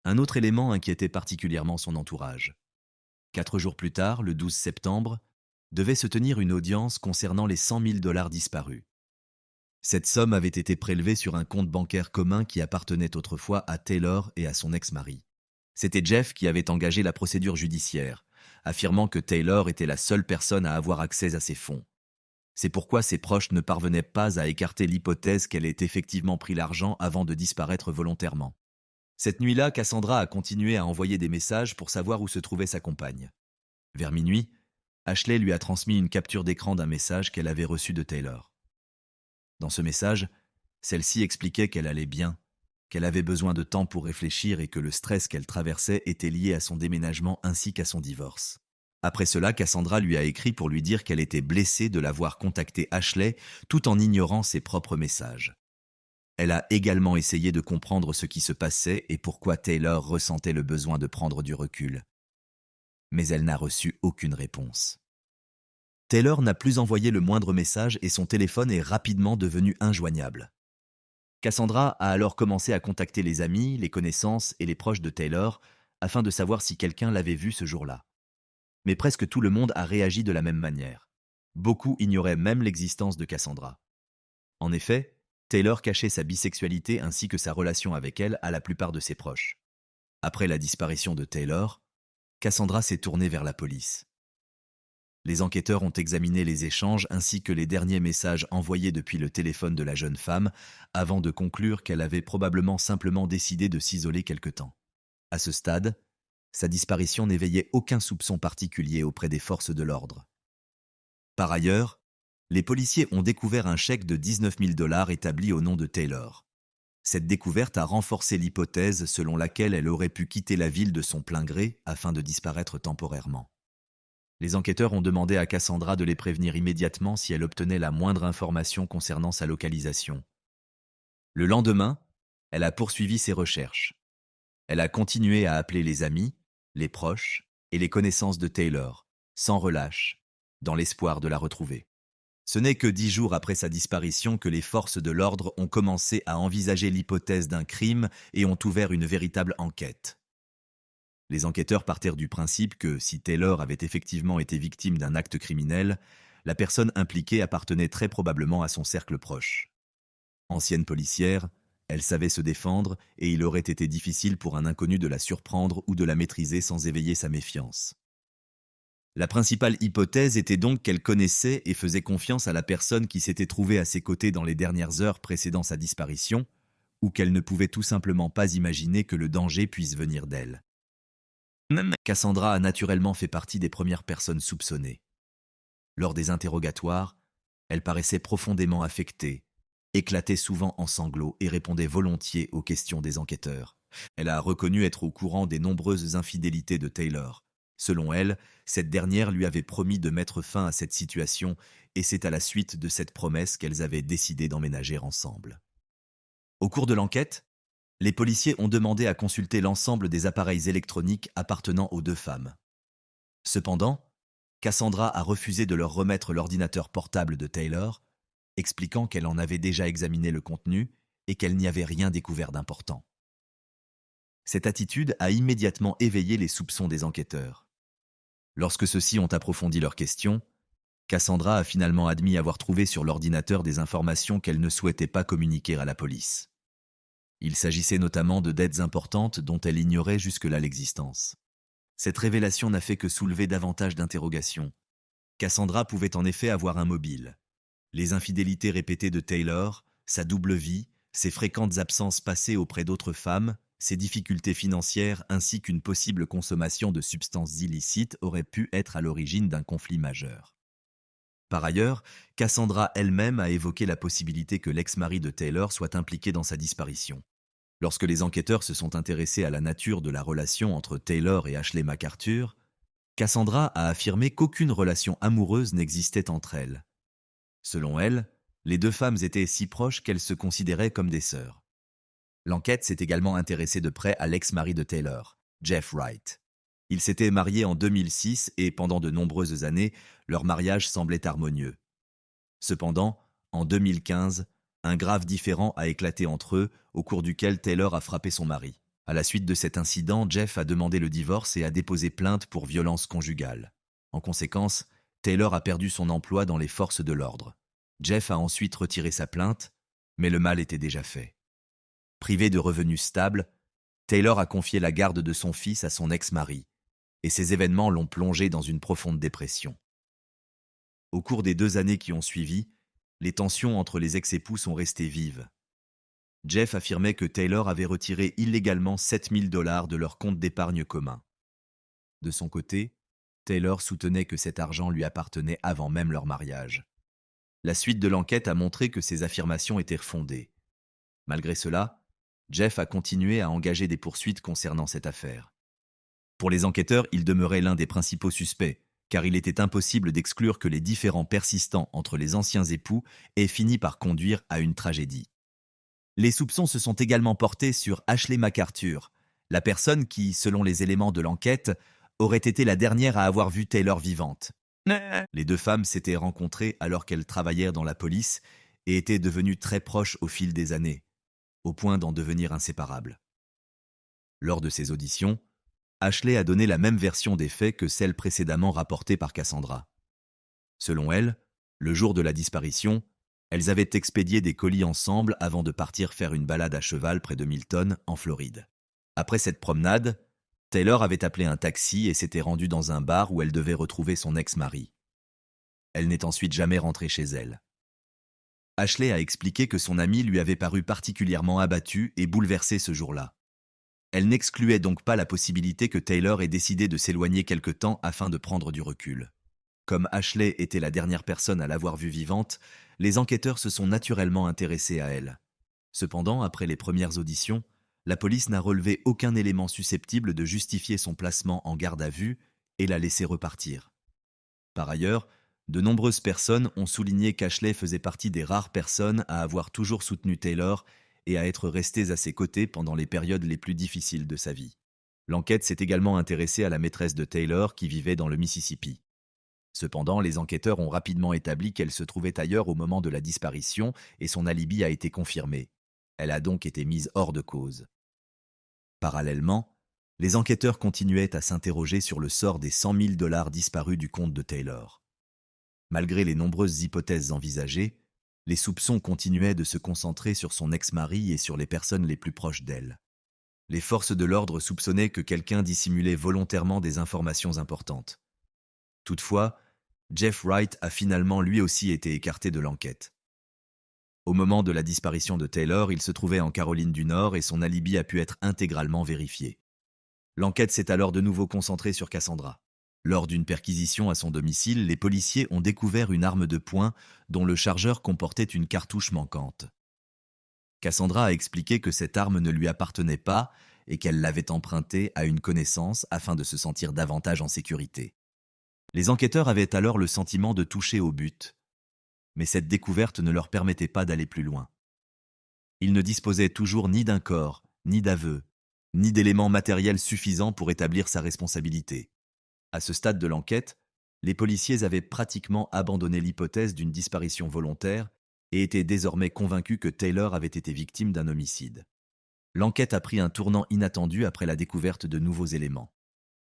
Un autre élément inquiétait particulièrement son entourage. 4 jours plus tard, le 12 septembre, devait se tenir une audience concernant les 100 000 dollars disparus. Cette somme avait été prélevée sur un compte bancaire commun qui appartenait autrefois à Taylor et à son ex-mari. C'était Jeff qui avait engagé la procédure judiciaire, affirmant que Taylor était la seule personne à avoir accès à ces fonds. C'est pourquoi ses proches ne parvenaient pas à écarter l'hypothèse qu'elle ait effectivement pris l'argent avant de disparaître volontairement. Cette nuit-là, Cassandra a continué à envoyer des messages pour savoir où se trouvait sa compagne. Vers minuit, Ashley lui a transmis une capture d'écran d'un message qu'elle avait reçu de Taylor. Dans ce message, celle-ci expliquait qu'elle allait bien, qu'elle avait besoin de temps pour réfléchir et que le stress qu'elle traversait était lié à son déménagement ainsi qu'à son divorce. Après cela, Cassandra lui a écrit pour lui dire qu'elle était blessée de l'avoir contacté Ashley tout en ignorant ses propres messages. Elle a également essayé de comprendre ce qui se passait et pourquoi Taylor ressentait le besoin de prendre du recul. Mais elle n'a reçu aucune réponse. Taylor n'a plus envoyé le moindre message et son téléphone est rapidement devenu injoignable. Cassandra a alors commencé à contacter les amis, les connaissances et les proches de Taylor afin de savoir si quelqu'un l'avait vue ce jour-là. Mais presque tout le monde a réagi de la même manière. Beaucoup ignoraient même l'existence de Cassandra. En effet, Taylor cachait sa bisexualité ainsi que sa relation avec elle à la plupart de ses proches. Après la disparition de Taylor, Cassandra s'est tournée vers la police. Les enquêteurs ont examiné les échanges ainsi que les derniers messages envoyés depuis le téléphone de la jeune femme avant de conclure qu'elle avait probablement simplement décidé de s'isoler quelque temps. À ce stade, sa disparition n'éveillait aucun soupçon particulier auprès des forces de l'ordre. Par ailleurs, les policiers ont découvert un chèque de 19 000 dollars établi au nom de Taylor. Cette découverte a renforcé l'hypothèse selon laquelle elle aurait pu quitter la ville de son plein gré afin de disparaître temporairement. Les enquêteurs ont demandé à Cassandra de les prévenir immédiatement si elle obtenait la moindre information concernant sa localisation. Le lendemain, elle a poursuivi ses recherches. Elle a continué à appeler les amis, les proches et les connaissances de Taylor, sans relâche, dans l'espoir de la retrouver. Ce n'est que 10 jours après sa disparition que les forces de l'ordre ont commencé à envisager l'hypothèse d'un crime et ont ouvert une véritable enquête. Les enquêteurs partèrent du principe que, si Taylor avait effectivement été victime d'un acte criminel, la personne impliquée appartenait très probablement à son cercle proche. Ancienne policière, elle savait se défendre et il aurait été difficile pour un inconnu de la surprendre ou de la maîtriser sans éveiller sa méfiance. La principale hypothèse était donc qu'elle connaissait et faisait confiance à la personne qui s'était trouvée à ses côtés dans les dernières heures précédant sa disparition, ou qu'elle ne pouvait tout simplement pas imaginer que le danger puisse venir d'elle. Cassandra a naturellement fait partie des premières personnes soupçonnées. Lors des interrogatoires, elle paraissait profondément affectée, éclatait souvent en sanglots et répondait volontiers aux questions des enquêteurs. Elle a reconnu être au courant des nombreuses infidélités de Taylor. Selon elle, cette dernière lui avait promis de mettre fin à cette situation et c'est à la suite de cette promesse qu'elles avaient décidé d'emménager ensemble. Au cours de l'enquête, les policiers ont demandé à consulter l'ensemble des appareils électroniques appartenant aux deux femmes. Cependant, Cassandra a refusé de leur remettre l'ordinateur portable de Taylor, expliquant qu'elle en avait déjà examiné le contenu et qu'elle n'y avait rien découvert d'important. Cette attitude a immédiatement éveillé les soupçons des enquêteurs. Lorsque ceux-ci ont approfondi leurs questions, Cassandra a finalement admis avoir trouvé sur l'ordinateur des informations qu'elle ne souhaitait pas communiquer à la police. Il s'agissait notamment de dettes importantes dont elle ignorait jusque-là l'existence. Cette révélation n'a fait que soulever davantage d'interrogations. Cassandra pouvait en effet avoir un mobile. Les infidélités répétées de Taylor, sa double vie, ses fréquentes absences passées auprès d'autres femmes, ses difficultés financières ainsi qu'une possible consommation de substances illicites auraient pu être à l'origine d'un conflit majeur. Par ailleurs, Cassandra elle-même a évoqué la possibilité que l'ex-mari de Taylor soit impliqué dans sa disparition. Lorsque les enquêteurs se sont intéressés à la nature de la relation entre Taylor et Ashley MacArthur, Cassandra a affirmé qu'aucune relation amoureuse n'existait entre elles. Selon elle, les deux femmes étaient si proches qu'elles se considéraient comme des sœurs. L'enquête s'est également intéressée de près à l'ex-mari de Taylor, Jeff Wright. Ils s'étaient mariés en 2006 et pendant de nombreuses années, leur mariage semblait harmonieux. Cependant, en 2015, Un grave différend a éclaté entre eux, au cours duquel Taylor a frappé son mari. À la suite de cet incident, Jeff a demandé le divorce et a déposé plainte pour violence conjugale. En conséquence, Taylor a perdu son emploi dans les forces de l'ordre. Jeff a ensuite retiré sa plainte, mais le mal était déjà fait. Privé de revenus stables, Taylor a confié la garde de son fils à son ex-mari, et ces événements l'ont plongé dans une profonde dépression. Au cours des 2 années qui ont suivi, les tensions entre les ex-époux sont restées vives. Jeff affirmait que Taylor avait retiré illégalement 7 000 $ de leur compte d'épargne commun. De son côté, Taylor soutenait que cet argent lui appartenait avant même leur mariage. La suite de l'enquête a montré que ces affirmations étaient fondées. Malgré cela, Jeff a continué à engager des poursuites concernant cette affaire. Pour les enquêteurs, il demeurait l'un des principaux suspects, car il était impossible d'exclure que les différends persistants entre les anciens époux aient fini par conduire à une tragédie. Les soupçons se sont également portés sur Ashley MacArthur, la personne qui, selon les éléments de l'enquête, aurait été la dernière à avoir vu Taylor vivante. Les 2 femmes s'étaient rencontrées alors qu'elles travaillaient dans la police et étaient devenues très proches au fil des années, au point d'en devenir inséparables. Lors de ces auditions, Ashley a donné la même version des faits que celle précédemment rapportée par Cassandra. Selon elle, le jour de la disparition, elles avaient expédié des colis ensemble avant de partir faire une balade à cheval près de Milton, en Floride. Après cette promenade, Taylor avait appelé un taxi et s'était rendue dans un bar où elle devait retrouver son ex-mari. Elle n'est ensuite jamais rentrée chez elle. Ashley a expliqué que son ami lui avait paru particulièrement abattu et bouleversé ce jour-là. Elle n'excluait donc pas la possibilité que Taylor ait décidé de s'éloigner quelque temps afin de prendre du recul. Comme Ashley était la dernière personne à l'avoir vue vivante, les enquêteurs se sont naturellement intéressés à elle. Cependant, après les premières auditions, la police n'a relevé aucun élément susceptible de justifier son placement en garde à vue et l'a laissé repartir. Par ailleurs, de nombreuses personnes ont souligné qu'Ashley faisait partie des rares personnes à avoir toujours soutenu Taylor et à être restées à ses côtés pendant les périodes les plus difficiles de sa vie. L'enquête s'est également intéressée à la maîtresse de Taylor qui vivait dans le Mississippi. Cependant, les enquêteurs ont rapidement établi qu'elle se trouvait ailleurs au moment de la disparition et son alibi a été confirmé. Elle a donc été mise hors de cause. Parallèlement, les enquêteurs continuaient à s'interroger sur le sort des 100 000 $ disparus du compte de Taylor. Malgré les nombreuses hypothèses envisagées, les soupçons continuaient de se concentrer sur son ex-mari et sur les personnes les plus proches d'elle. Les forces de l'ordre soupçonnaient que quelqu'un dissimulait volontairement des informations importantes. Toutefois, Jeff Wright a finalement lui aussi été écarté de l'enquête. Au moment de la disparition de Taylor, il se trouvait en Caroline du Nord et son alibi a pu être intégralement vérifié. L'enquête s'est alors de nouveau concentrée sur Cassandra. Lors d'une perquisition à son domicile, les policiers ont découvert une arme de poing dont le chargeur comportait une cartouche manquante. Cassandra a expliqué que cette arme ne lui appartenait pas et qu'elle l'avait empruntée à une connaissance afin de se sentir davantage en sécurité. Les enquêteurs avaient alors le sentiment de toucher au but, mais cette découverte ne leur permettait pas d'aller plus loin. Ils ne disposaient toujours ni d'un corps, ni d'aveu, ni d'éléments matériels suffisants pour établir sa responsabilité. À ce stade de l'enquête, les policiers avaient pratiquement abandonné l'hypothèse d'une disparition volontaire et étaient désormais convaincus que Taylor avait été victime d'un homicide. L'enquête a pris un tournant inattendu après la découverte de nouveaux éléments.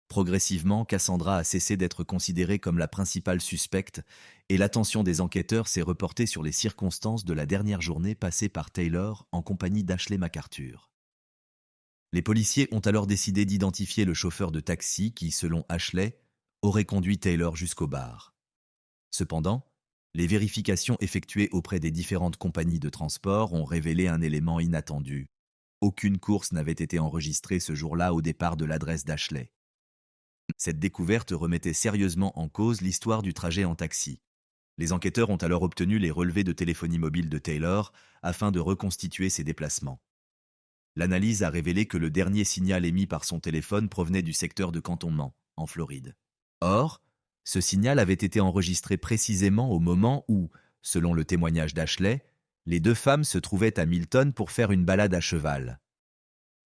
Progressivement, Cassandra a cessé d'être considérée comme la principale suspecte et l'attention des enquêteurs s'est reportée sur les circonstances de la dernière journée passée par Taylor en compagnie d'Ashley MacArthur. Les policiers ont alors décidé d'identifier le chauffeur de taxi qui, selon Ashley, aurait conduit Taylor jusqu'au bar. Cependant, les vérifications effectuées auprès des différentes compagnies de transport ont révélé un élément inattendu. Aucune course n'avait été enregistrée ce jour-là au départ de l'adresse d'Ashley. Cette découverte remettait sérieusement en cause l'histoire du trajet en taxi. Les enquêteurs ont alors obtenu les relevés de téléphonie mobile de Taylor afin de reconstituer ses déplacements. L'analyse a révélé que le dernier signal émis par son téléphone provenait du secteur de Cantonment, en Floride. Or, ce signal avait été enregistré précisément au moment où, selon le témoignage d'Ashley, les 2 femmes se trouvaient à Milton pour faire une balade à cheval.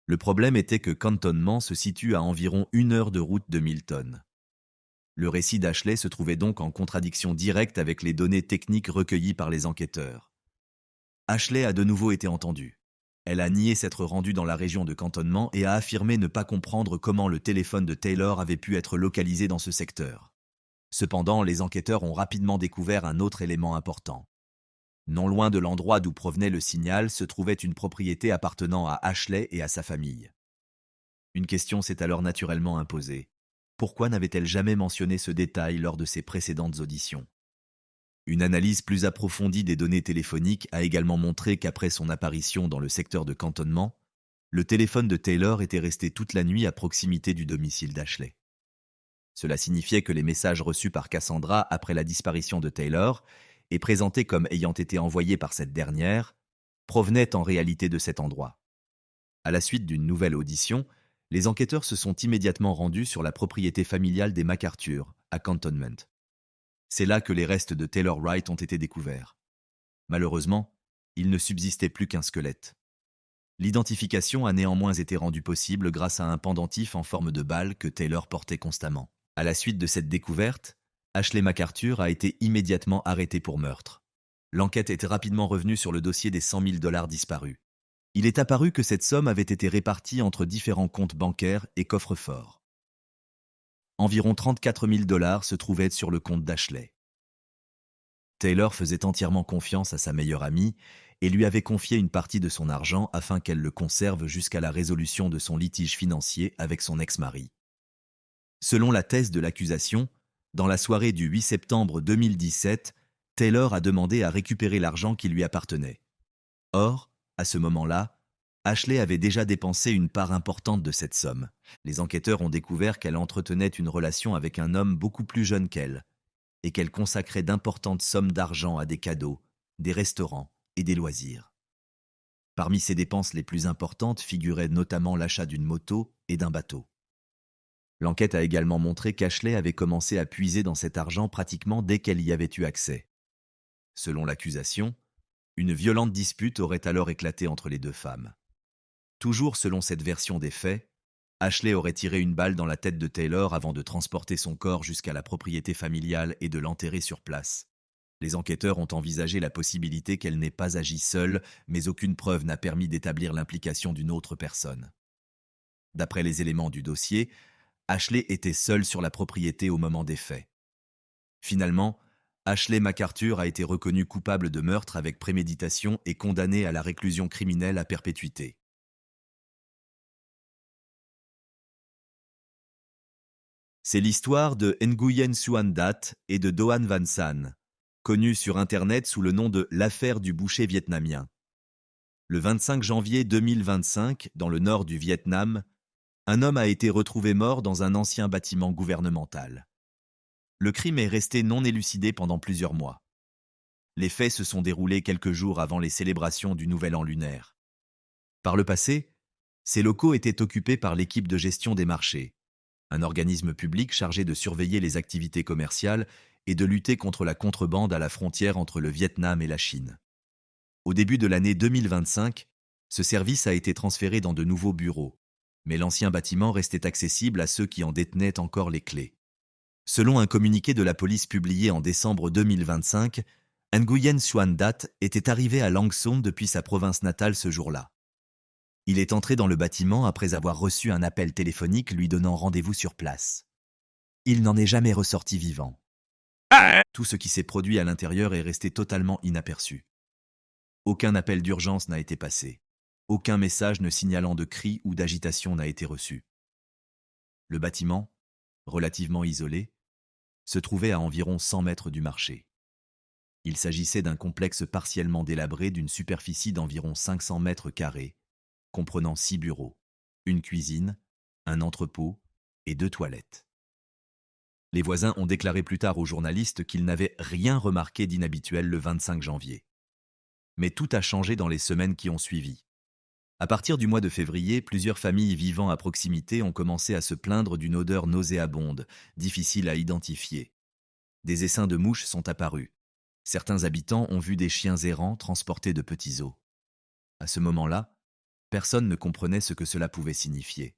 Le problème était que Cantonment se situe à environ 1 heure de route de Milton. Le récit d'Ashley se trouvait donc en contradiction directe avec les données techniques recueillies par les enquêteurs. Ashley a de nouveau été entendue. Elle a nié s'être rendue dans la région de cantonnement et a affirmé ne pas comprendre comment le téléphone de Taylor avait pu être localisé dans ce secteur. Cependant, les enquêteurs ont rapidement découvert un autre élément important. Non loin de l'endroit d'où provenait le signal se trouvait une propriété appartenant à Ashley et à sa famille. Une question s'est alors naturellement imposée. Pourquoi n'avait-elle jamais mentionné ce détail lors de ses précédentes auditions? Une analyse plus approfondie des données téléphoniques a également montré qu'après son apparition dans le secteur de cantonnement, le téléphone de Taylor était resté toute la nuit à proximité du domicile d'Ashley. Cela signifiait que les messages reçus par Cassandra après la disparition de Taylor, et présentés comme ayant été envoyés par cette dernière, provenaient en réalité de cet endroit. À la suite d'une nouvelle audition, les enquêteurs se sont immédiatement rendus sur la propriété familiale des MacArthur, à Cantonment. C'est là que les restes de Taylor Wright ont été découverts. Malheureusement, il ne subsistait plus qu'un squelette. L'identification a néanmoins été rendue possible grâce à un pendentif en forme de balle que Taylor portait constamment. À la suite de cette découverte, Ashley MacArthur a été immédiatement arrêtée pour meurtre. L'enquête est rapidement revenue sur le dossier des 100 000 $ disparus. Il est apparu que cette somme avait été répartie entre différents comptes bancaires et coffres-forts. Environ 34 000 $ se trouvaient sur le compte d'Ashley. Taylor faisait entièrement confiance à sa meilleure amie et lui avait confié une partie de son argent afin qu'elle le conserve jusqu'à la résolution de son litige financier avec son ex-mari. Selon la thèse de l'accusation, dans la soirée du 8 septembre 2017, Taylor a demandé à récupérer l'argent qui lui appartenait. Or, à ce moment-là, Ashley avait déjà dépensé une part importante de cette somme. Les enquêteurs ont découvert qu'elle entretenait une relation avec un homme beaucoup plus jeune qu'elle, et qu'elle consacrait d'importantes sommes d'argent à des cadeaux, des restaurants et des loisirs. Parmi ses dépenses les plus importantes figuraient notamment l'achat d'une moto et d'un bateau. L'enquête a également montré qu'Ashley avait commencé à puiser dans cet argent pratiquement dès qu'elle y avait eu accès. Selon l'accusation, une violente dispute aurait alors éclaté entre les deux femmes. Toujours selon cette version des faits, Ashley aurait tiré une balle dans la tête de Taylor avant de transporter son corps jusqu'à la propriété familiale et de l'enterrer sur place. Les enquêteurs ont envisagé la possibilité qu'elle n'ait pas agi seule, mais aucune preuve n'a permis d'établir l'implication d'une autre personne. D'après les éléments du dossier, Ashley était seule sur la propriété au moment des faits. Finalement, Ashley MacArthur a été reconnue coupable de meurtre avec préméditation et condamnée à la réclusion criminelle à perpétuité. C'est l'histoire de Nguyen Xuan Dat et de Doan Van San, connue sur Internet sous le nom de l'affaire du boucher vietnamien. Le 25 janvier 2025, dans le nord du Vietnam, un homme a été retrouvé mort dans un ancien bâtiment gouvernemental. Le crime est resté non élucidé pendant plusieurs mois. Les faits se sont déroulés quelques jours avant les célébrations du Nouvel An lunaire. Par le passé, ces locaux étaient occupés par l'équipe de gestion des marchés, un organisme public chargé de surveiller les activités commerciales et de lutter contre la contrebande à la frontière entre le Vietnam et la Chine. Au début de l'année 2025, ce service a été transféré dans de nouveaux bureaux, mais l'ancien bâtiment restait accessible à ceux qui en détenaient encore les clés. Selon un communiqué de la police publié en décembre 2025, Nguyen Xuan Dat était arrivé à Lang Son depuis sa province natale ce jour-là. Il est entré dans le bâtiment après avoir reçu un appel téléphonique lui donnant rendez-vous sur place. Il n'en est jamais ressorti vivant. Tout ce qui s'est produit à l'intérieur est resté totalement inaperçu. Aucun appel d'urgence n'a été passé. Aucun message ne signalant de cris ou d'agitation n'a été reçu. Le bâtiment, relativement isolé, se trouvait à environ 100 mètres du marché. Il s'agissait d'un complexe partiellement délabré d'une superficie d'environ 500 mètres carrés, comprenant 6 bureaux, une cuisine, un entrepôt et 2 toilettes. Les voisins ont déclaré plus tard aux journalistes qu'ils n'avaient rien remarqué d'inhabituel le 25 janvier. Mais tout a changé dans les semaines qui ont suivi. À partir du mois de février, plusieurs familles vivant à proximité ont commencé à se plaindre d'une odeur nauséabonde, difficile à identifier. Des essaims de mouches sont apparus. Certains habitants ont vu des chiens errants transportés de petits os. À ce moment-là, personne ne comprenait ce que cela pouvait signifier.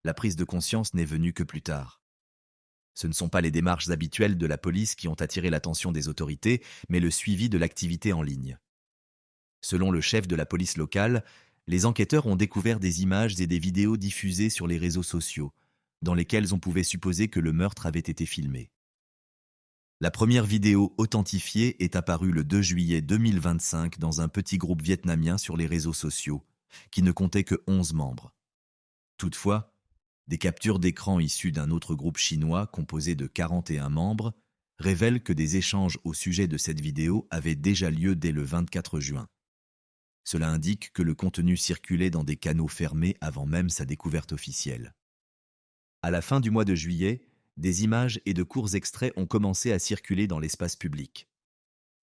La prise de conscience n'est venue que plus tard. Ce ne sont pas les démarches habituelles de la police qui ont attiré l'attention des autorités, mais le suivi de l'activité en ligne. Selon le chef de la police locale, les enquêteurs ont découvert des images et des vidéos diffusées sur les réseaux sociaux, dans lesquelles on pouvait supposer que le meurtre avait été filmé. La première vidéo authentifiée est apparue le 2 juillet 2025 dans un petit groupe vietnamien sur les réseaux sociaux, qui ne comptait que 11 membres. Toutefois, des captures d'écran issues d'un autre groupe chinois composé de 41 membres révèlent que des échanges au sujet de cette vidéo avaient déjà lieu dès le 24 juin. Cela indique que le contenu circulait dans des canaux fermés avant même sa découverte officielle. À la fin du mois de juillet, des images et de courts extraits ont commencé à circuler dans l'espace public.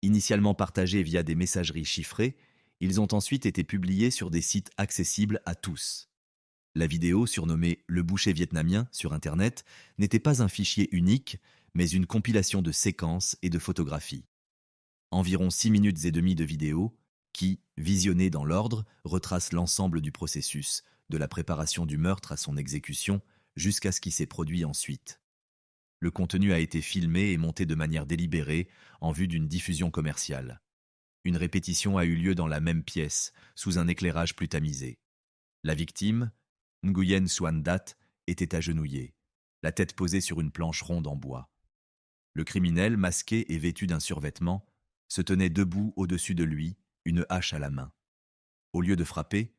Initialement partagés via des messageries chiffrées, ils ont ensuite été publiés sur des sites accessibles à tous. La vidéo, surnommée « Le boucher vietnamien » sur Internet, n'était pas un fichier unique, mais une compilation de séquences et de photographies. Environ 6 minutes et demie de vidéo qui, visionnées dans l'ordre, retracent l'ensemble du processus, de la préparation du meurtre à son exécution, jusqu'à ce qui s'est produit ensuite. Le contenu a été filmé et monté de manière délibérée en vue d'une diffusion commerciale. Une répétition a eu lieu dans la même pièce, sous un éclairage plus tamisé. La victime, Nguyen Xuan Dat, était agenouillée, la tête posée sur une planche ronde en bois. Le criminel, masqué et vêtu d'un survêtement, se tenait debout au-dessus de lui, une hache à la main. Au lieu de frapper,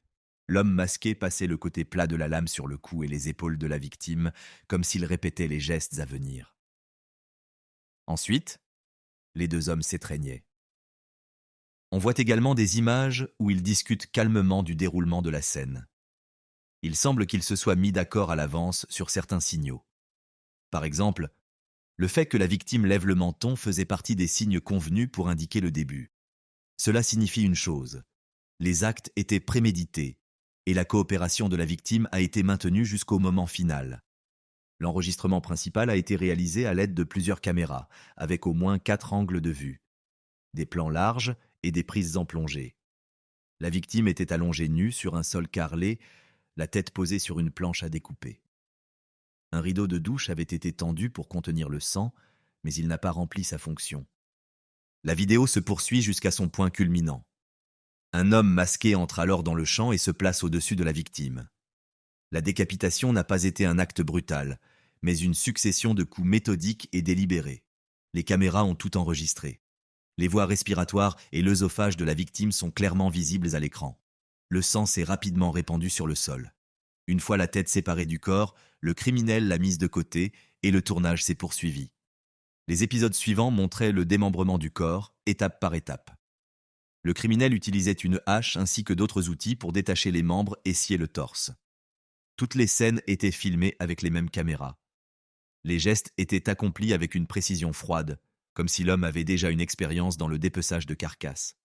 l'homme masqué passait le côté plat de la lame sur le cou et les épaules de la victime, comme s'il répétait les gestes à venir. Ensuite, les deux hommes s'étreignaient. On voit également des images où ils discutent calmement du déroulement de la scène. Il semble qu'ils se soient mis d'accord à l'avance sur certains signaux. Par exemple, le fait que la victime lève le menton faisait partie des signes convenus pour indiquer le début. Cela signifie une chose: les actes étaient prémédités, et la coopération de la victime a été maintenue jusqu'au moment final. L'enregistrement principal a été réalisé à l'aide de plusieurs caméras, avec au moins 4 angles de vue, des plans larges et des prises en plongée. La victime était allongée nue sur un sol carrelé, la tête posée sur une planche à découper. Un rideau de douche avait été tendu pour contenir le sang, mais il n'a pas rempli sa fonction. La vidéo se poursuit jusqu'à son point culminant. Un homme masqué entre alors dans le champ et se place au-dessus de la victime. La décapitation n'a pas été un acte brutal, mais une succession de coups méthodiques et délibérés. Les caméras ont tout enregistré. Les voies respiratoires et l'œsophage de la victime sont clairement visibles à l'écran. Le sang s'est rapidement répandu sur le sol. Une fois la tête séparée du corps, le criminel l'a mise de côté et le tournage s'est poursuivi. Les épisodes suivants montraient le démembrement du corps, étape par étape. Le criminel utilisait une hache ainsi que d'autres outils pour détacher les membres et scier le torse. Toutes les scènes étaient filmées avec les mêmes caméras. Les gestes étaient accomplis avec une précision froide, comme si l'homme avait déjà une expérience dans le dépeçage de carcasses.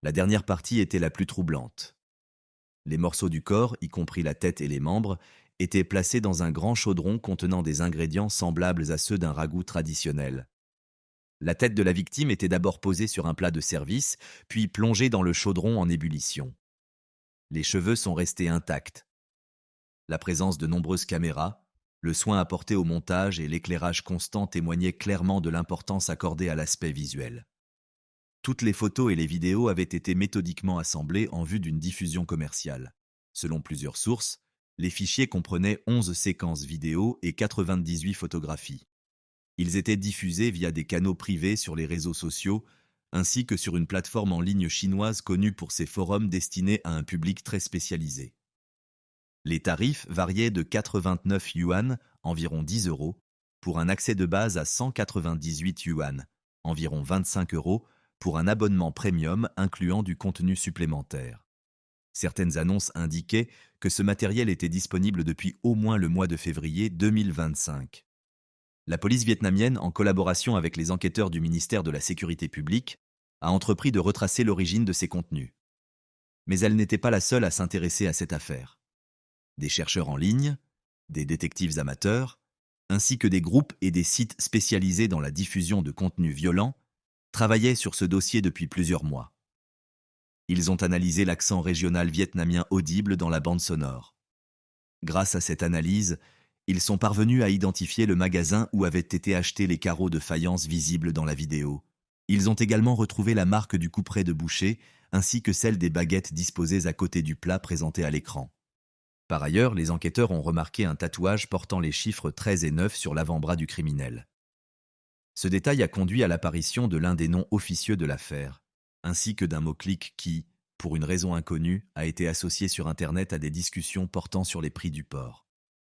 La dernière partie était la plus troublante. Les morceaux du corps, y compris la tête et les membres, étaient placés dans un grand chaudron contenant des ingrédients semblables à ceux d'un ragoût traditionnel. La tête de la victime était d'abord posée sur un plat de service, puis plongée dans le chaudron en ébullition. Les cheveux sont restés intacts. La présence de nombreuses caméras, le soin apporté au montage et l'éclairage constant témoignaient clairement de l'importance accordée à l'aspect visuel. Toutes les photos et les vidéos avaient été méthodiquement assemblées en vue d'une diffusion commerciale. Selon plusieurs sources, les fichiers comprenaient 11 séquences vidéo et 98 photographies. Ils étaient diffusés via des canaux privés sur les réseaux sociaux, ainsi que sur une plateforme en ligne chinoise connue pour ses forums destinés à un public très spécialisé. Les tarifs variaient de 89 yuan, environ 10 euros, pour un accès de base à 198 yuan, environ 25 euros, pour un abonnement premium incluant du contenu supplémentaire. Certaines annonces indiquaient que ce matériel était disponible depuis au moins le mois de février 2025. La police vietnamienne, en collaboration avec les enquêteurs du ministère de la Sécurité publique, a entrepris de retracer l'origine de ces contenus. Mais elle n'était pas la seule à s'intéresser à cette affaire. Des chercheurs en ligne, des détectives amateurs, ainsi que des groupes et des sites spécialisés dans la diffusion de contenus violents, travaillaient sur ce dossier depuis plusieurs mois. Ils ont analysé l'accent régional vietnamien audible dans la bande sonore. Grâce à cette analyse, ils sont parvenus à identifier le magasin où avaient été achetés les carreaux de faïence visibles dans la vidéo. Ils ont également retrouvé la marque du couperet de boucher, ainsi que celle des baguettes disposées à côté du plat présenté à l'écran. Par ailleurs, les enquêteurs ont remarqué un tatouage portant les chiffres 13 et 9 sur l'avant-bras du criminel. Ce détail a conduit à l'apparition de l'un des noms officieux de l'affaire, ainsi que d'un mot-clic qui, pour une raison inconnue, a été associé sur Internet à des discussions portant sur les prix du porc.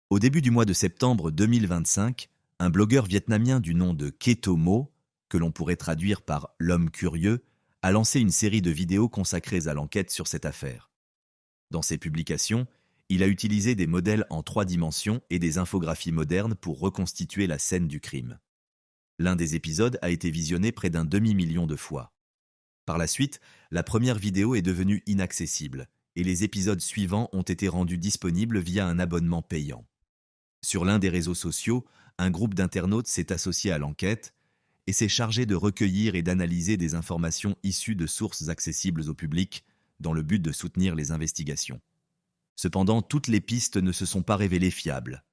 Au début du mois de septembre 2025, un blogueur vietnamien du nom de Ketomo, que l'on pourrait traduire par l'homme curieux, a lancé une série de vidéos consacrées à l'enquête sur cette affaire. Dans ses publications, il a utilisé des modèles en 3 dimensions et des infographies modernes pour reconstituer la scène du crime. L'un des épisodes a été visionné près d'un demi-million de fois. Par la suite, la première vidéo est devenue inaccessible et les épisodes suivants ont été rendus disponibles via un abonnement payant. Sur l'un des réseaux sociaux, un groupe d'internautes s'est associé à l'enquête et s'est chargé de recueillir et d'analyser des informations issues de sources accessibles au public dans le but de soutenir les investigations. Cependant, toutes les pistes ne se sont pas révélées fiables.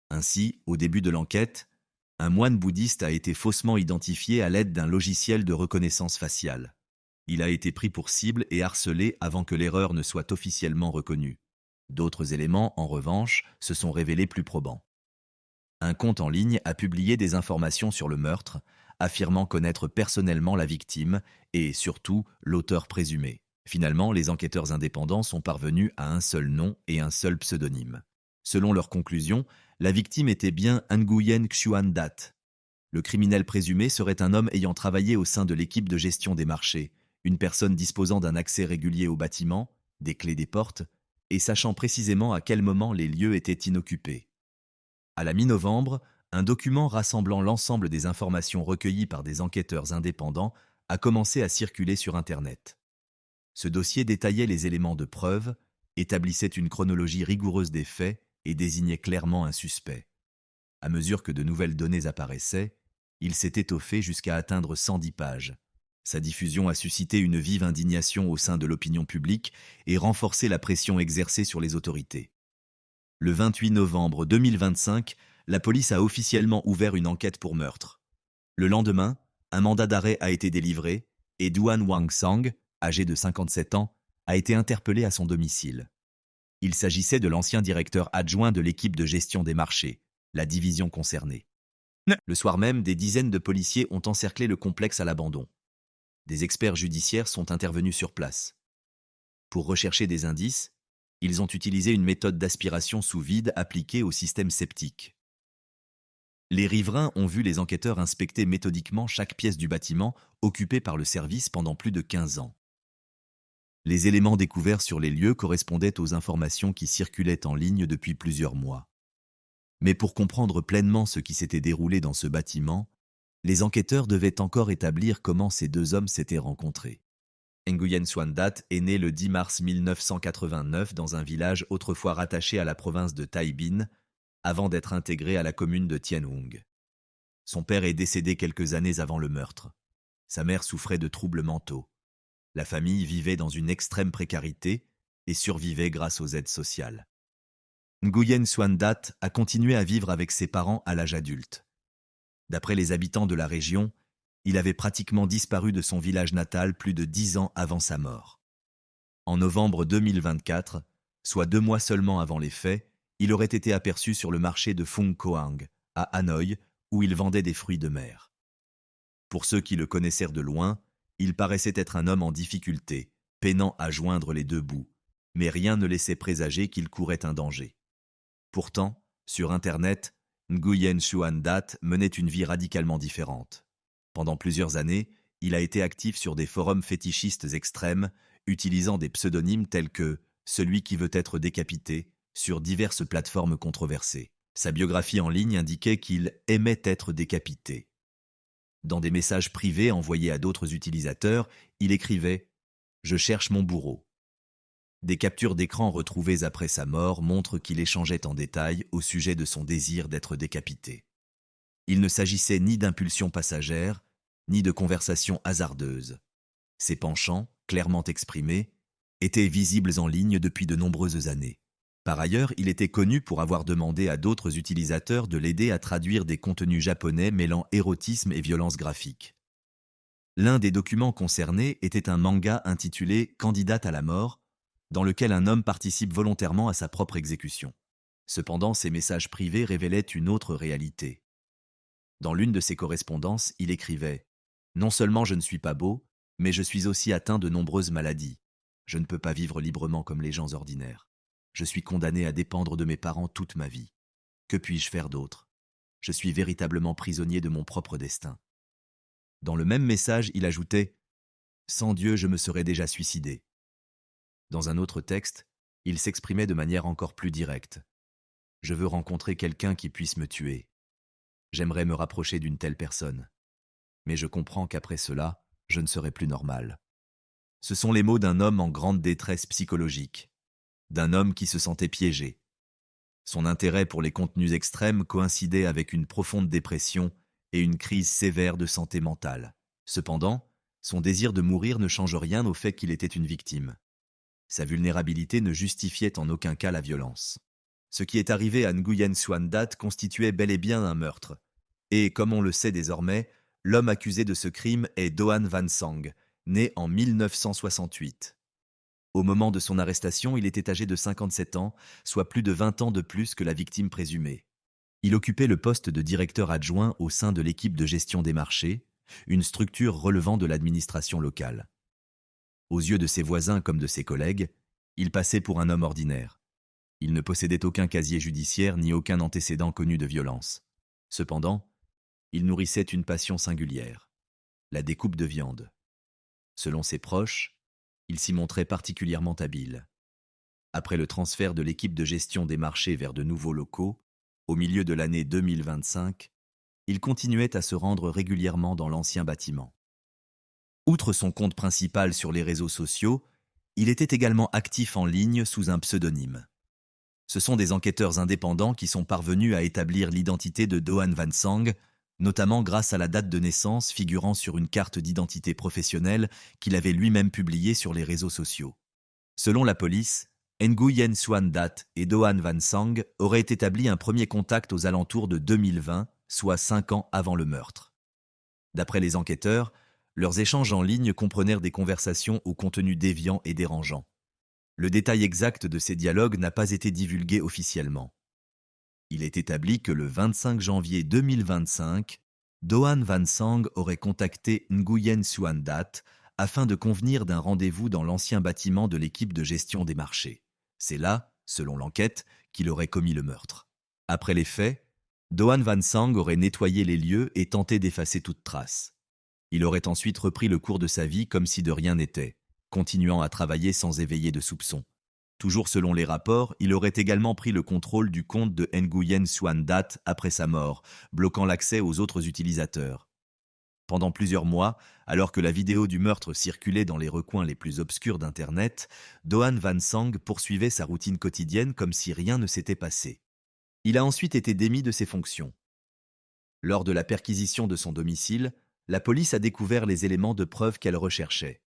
Ainsi, au début de l'enquête, un moine bouddhiste a été faussement identifié à l'aide d'un logiciel de reconnaissance faciale. Il a été pris pour cible et harcelé avant que l'erreur ne soit officiellement reconnue. D'autres éléments, en revanche, se sont révélés plus probants. Un compte en ligne a publié des informations sur le meurtre, affirmant connaître personnellement la victime et, surtout, l'auteur présumé. Finalement, les enquêteurs indépendants sont parvenus à un seul nom et un seul pseudonyme. Selon leur conclusion, la victime était bien Nguyen Xuan Dat. Le criminel présumé serait un homme ayant travaillé au sein de l'équipe de gestion des marchés, une personne disposant d'un accès régulier au bâtiment, des clés des portes, et sachant précisément à quel moment les lieux étaient inoccupés. À la mi-novembre, un document rassemblant l'ensemble des informations recueillies par des enquêteurs indépendants a commencé à circuler sur Internet. Ce dossier détaillait les éléments de preuve, établissait une chronologie rigoureuse des faits et désignait clairement un suspect. À mesure que de nouvelles données apparaissaient, il s'est étoffé jusqu'à atteindre 110 pages. Sa diffusion a suscité une vive indignation au sein de l'opinion publique et renforcé la pression exercée sur les autorités. Le 28 novembre 2025, la police a officiellement ouvert une enquête pour meurtre. Le lendemain, un mandat d'arrêt a été délivré et Duan Wang Sang, âgé de 57 ans, a été interpellé à son domicile. Il s'agissait de l'ancien directeur adjoint de l'équipe de gestion des marchés, la division concernée. Le soir même, des dizaines de policiers ont encerclé le complexe à l'abandon. Des experts judiciaires sont intervenus sur place. Pour rechercher des indices, ils ont utilisé une méthode d'aspiration sous vide appliquée au système septique. Les riverains ont vu les enquêteurs inspecter méthodiquement chaque pièce du bâtiment occupée par le service pendant plus de 15 ans. Les éléments découverts sur les lieux correspondaient aux informations qui circulaient en ligne depuis plusieurs mois. Mais pour comprendre pleinement ce qui s'était déroulé dans ce bâtiment, les enquêteurs devaient encore établir comment ces deux hommes s'étaient rencontrés. Nguyen Xuan Dat est né le 10 mars 1989 dans un village autrefois rattaché à la province de Tay Binh, avant d'être intégré à la commune de Tien Hung. Son père est décédé quelques années avant le meurtre. Sa mère souffrait de troubles mentaux. La famille vivait dans une extrême précarité et survivait grâce aux aides sociales. Nguyen Xuan Dat a continué à vivre avec ses parents à l'âge adulte. D'après les habitants de la région, il avait pratiquement disparu de son village natal plus de 10 ans avant sa mort. En novembre 2024, soit 2 mois seulement avant les faits, il aurait été aperçu sur le marché de Phung Khoang, à Hanoï, où il vendait des fruits de mer. Pour ceux qui le connaissèrent de loin, il paraissait être un homme en difficulté, peinant à joindre les deux bouts, mais rien ne laissait présager qu'il courait un danger. Pourtant, sur Internet, Nguyen Xuan Dat menait une vie radicalement différente. Pendant plusieurs années, il a été actif sur des forums fétichistes extrêmes, utilisant des pseudonymes tels que « celui qui veut être décapité » sur diverses plateformes controversées. Sa biographie en ligne indiquait qu'il aimait être décapité. Dans des messages privés envoyés à d'autres utilisateurs, il écrivait « Je cherche mon bourreau ». Des captures d'écran retrouvées après sa mort montrent qu'il échangeait en détail au sujet de son désir d'être décapité. Il ne s'agissait ni d'impulsions passagères, ni de conversations hasardeuses. Ses penchants, clairement exprimés, étaient visibles en ligne depuis de nombreuses années. Par ailleurs, il était connu pour avoir demandé à d'autres utilisateurs de l'aider à traduire des contenus japonais mêlant érotisme et violence graphique. L'un des documents concernés était un manga intitulé Candidate à la mort, dans lequel un homme participe volontairement à sa propre exécution. Cependant, ces messages privés révélaient une autre réalité. Dans l'une de ses correspondances, il écrivait « Non seulement je ne suis pas beau, mais je suis aussi atteint de nombreuses maladies. Je ne peux pas vivre librement comme les gens ordinaires. Je suis condamné à dépendre de mes parents toute ma vie. Que puis-je faire d'autre? Je suis véritablement prisonnier de mon propre destin. » Dans le même message, il ajoutait « Sans Dieu, je me serais déjà suicidé. » Dans un autre texte, il s'exprimait de manière encore plus directe. « Je veux rencontrer quelqu'un qui puisse me tuer. J'aimerais me rapprocher d'une telle personne. Mais je comprends qu'après cela, je ne serai plus normal. » Ce sont les mots d'un homme en grande détresse psychologique, d'un homme qui se sentait piégé. Son intérêt pour les contenus extrêmes coïncidait avec une profonde dépression et une crise sévère de santé mentale. Cependant, son désir de mourir ne change rien au fait qu'il était une victime. Sa vulnérabilité ne justifiait en aucun cas la violence. Ce qui est arrivé à Nguyen Xuan Dat constituait bel et bien un meurtre. Et, comme on le sait désormais, l'homme accusé de ce crime est Doan Van Sang, né en 1968. Au moment de son arrestation, il était âgé de 57 ans, soit plus de 20 ans de plus que la victime présumée. Il occupait le poste de directeur adjoint au sein de l'équipe de gestion des marchés, une structure relevant de l'administration locale. Aux yeux de ses voisins comme de ses collègues, il passait pour un homme ordinaire. Il ne possédait aucun casier judiciaire ni aucun antécédent connu de violence. Cependant, il nourrissait une passion singulière, la découpe de viande. Selon ses proches, il s'y montrait particulièrement habile. Après le transfert de l'équipe de gestion des marchés vers de nouveaux locaux, au milieu de l'année 2025, il continuait à se rendre régulièrement dans l'ancien bâtiment. Outre son compte principal sur les réseaux sociaux, il était également actif en ligne sous un pseudonyme. Ce sont des enquêteurs indépendants qui sont parvenus à établir l'identité de Doan Van Sang, notamment grâce à la date de naissance figurant sur une carte d'identité professionnelle qu'il avait lui-même publiée sur les réseaux sociaux. Selon la police, Nguyen Xuan Dat et Doan Van Sang auraient établi un premier contact aux alentours de 2020, soit 5 ans avant le meurtre. D'après les enquêteurs, leurs échanges en ligne comprenèrent des conversations au contenu déviant et dérangeant. Le détail exact de ces dialogues n'a pas été divulgué officiellement. Il est établi que le 25 janvier 2025, Doan Van Sang aurait contacté Nguyen Xuan Dat afin de convenir d'un rendez-vous dans l'ancien bâtiment de l'équipe de gestion des marchés. C'est là, selon l'enquête, qu'il aurait commis le meurtre. Après les faits, Doan Van Sang aurait nettoyé les lieux et tenté d'effacer toute trace. Il aurait ensuite repris le cours de sa vie comme si de rien n'était, continuant à travailler sans éveiller de soupçons. Toujours selon les rapports, il aurait également pris le contrôle du compte de Nguyen Xuan Dat après sa mort, bloquant l'accès aux autres utilisateurs. Pendant plusieurs mois, alors que la vidéo du meurtre circulait dans les recoins les plus obscurs d'Internet, Doan Van Sang poursuivait sa routine quotidienne comme si rien ne s'était passé. Il a ensuite été démis de ses fonctions. Lors de la perquisition de son domicile, la police a découvert les éléments de preuve qu'elle recherchait.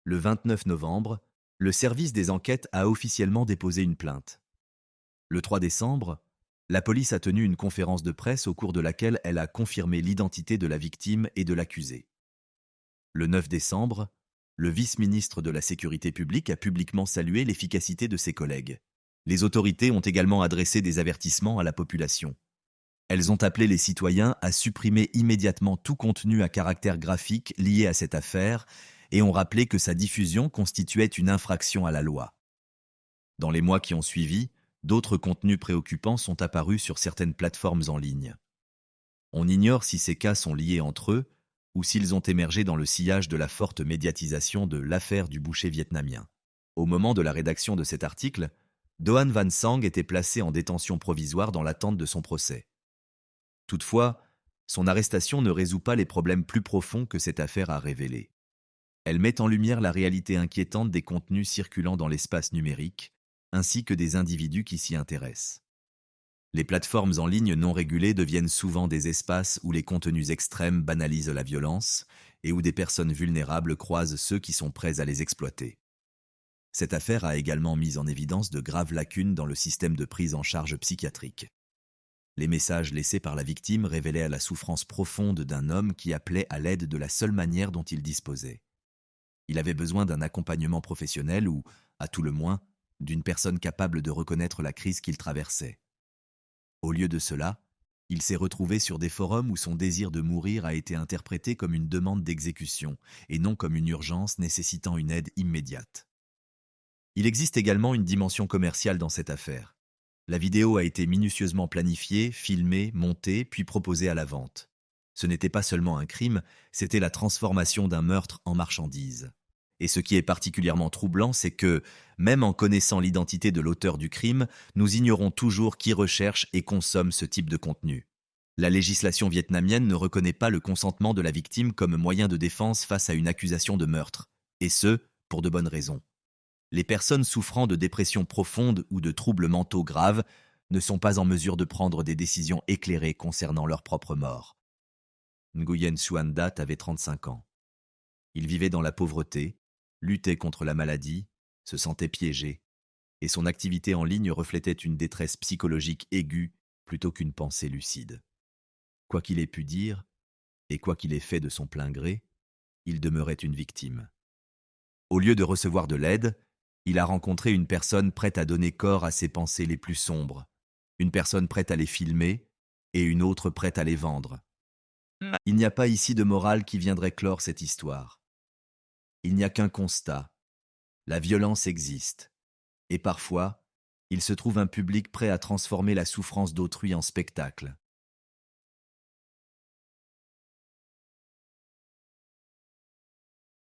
Le 29 novembre, le service des enquêtes a officiellement déposé une plainte. Le 3 décembre, la police a tenu une conférence de presse au cours de laquelle elle a confirmé l'identité de la victime et de l'accusé. Le 9 décembre, le vice-ministre de la Sécurité publique a publiquement salué l'efficacité de ses collègues. Les autorités ont également adressé des avertissements à la population. Elles ont appelé les citoyens à supprimer immédiatement tout contenu à caractère graphique lié à cette affaire et ont rappelé que sa diffusion constituait une infraction à la loi. Dans les mois qui ont suivi, d'autres contenus préoccupants sont apparus sur certaines plateformes en ligne. On ignore si ces cas sont liés entre eux ou s'ils ont émergé dans le sillage de la forte médiatisation de l'affaire du boucher vietnamien. Au moment de la rédaction de cet article, Doan Van Sang était placé en détention provisoire dans l'attente de son procès. Toutefois, son arrestation ne résout pas les problèmes plus profonds que cette affaire a révélés. Elle met en lumière la réalité inquiétante des contenus circulant dans l'espace numérique, ainsi que des individus qui s'y intéressent. Les plateformes en ligne non régulées deviennent souvent des espaces où les contenus extrêmes banalisent la violence et où des personnes vulnérables croisent ceux qui sont prêts à les exploiter. Cette affaire a également mis en évidence de graves lacunes dans le système de prise en charge psychiatrique. Les messages laissés par la victime révélaient la souffrance profonde d'un homme qui appelait à l'aide de la seule manière dont il disposait. Il avait besoin d'un accompagnement professionnel ou, à tout le moins, d'une personne capable de reconnaître la crise qu'il traversait. Au lieu de cela, il s'est retrouvé sur des forums où son désir de mourir a été interprété comme une demande d'exécution et non comme une urgence nécessitant une aide immédiate. Il existe également une dimension commerciale dans cette affaire. La vidéo a été minutieusement planifiée, filmée, montée, puis proposée à la vente. Ce n'était pas seulement un crime, c'était la transformation d'un meurtre en marchandise. Et ce qui est particulièrement troublant, c'est que, même en connaissant l'identité de l'auteur du crime, nous ignorons toujours qui recherche et consomme ce type de contenu. La législation vietnamienne ne reconnaît pas le consentement de la victime comme moyen de défense face à une accusation de meurtre, et ce, pour de bonnes raisons. Les personnes souffrant de dépression profonde ou de troubles mentaux graves ne sont pas en mesure de prendre des décisions éclairées concernant leur propre mort. Nguyen Xuan Dat avait 35 ans. Il vivait dans la pauvreté, luttait contre la maladie, se sentait piégé, et son activité en ligne reflétait une détresse psychologique aiguë plutôt qu'une pensée lucide. Quoi qu'il ait pu dire, et quoi qu'il ait fait de son plein gré, il demeurait une victime. Au lieu de recevoir de l'aide, il a rencontré une personne prête à donner corps à ses pensées les plus sombres, une personne prête à les filmer et une autre prête à les vendre. Il n'y a pas ici de morale qui viendrait clore cette histoire. Il n'y a qu'un constat. La violence existe. Et parfois, il se trouve un public prêt à transformer la souffrance d'autrui en spectacle.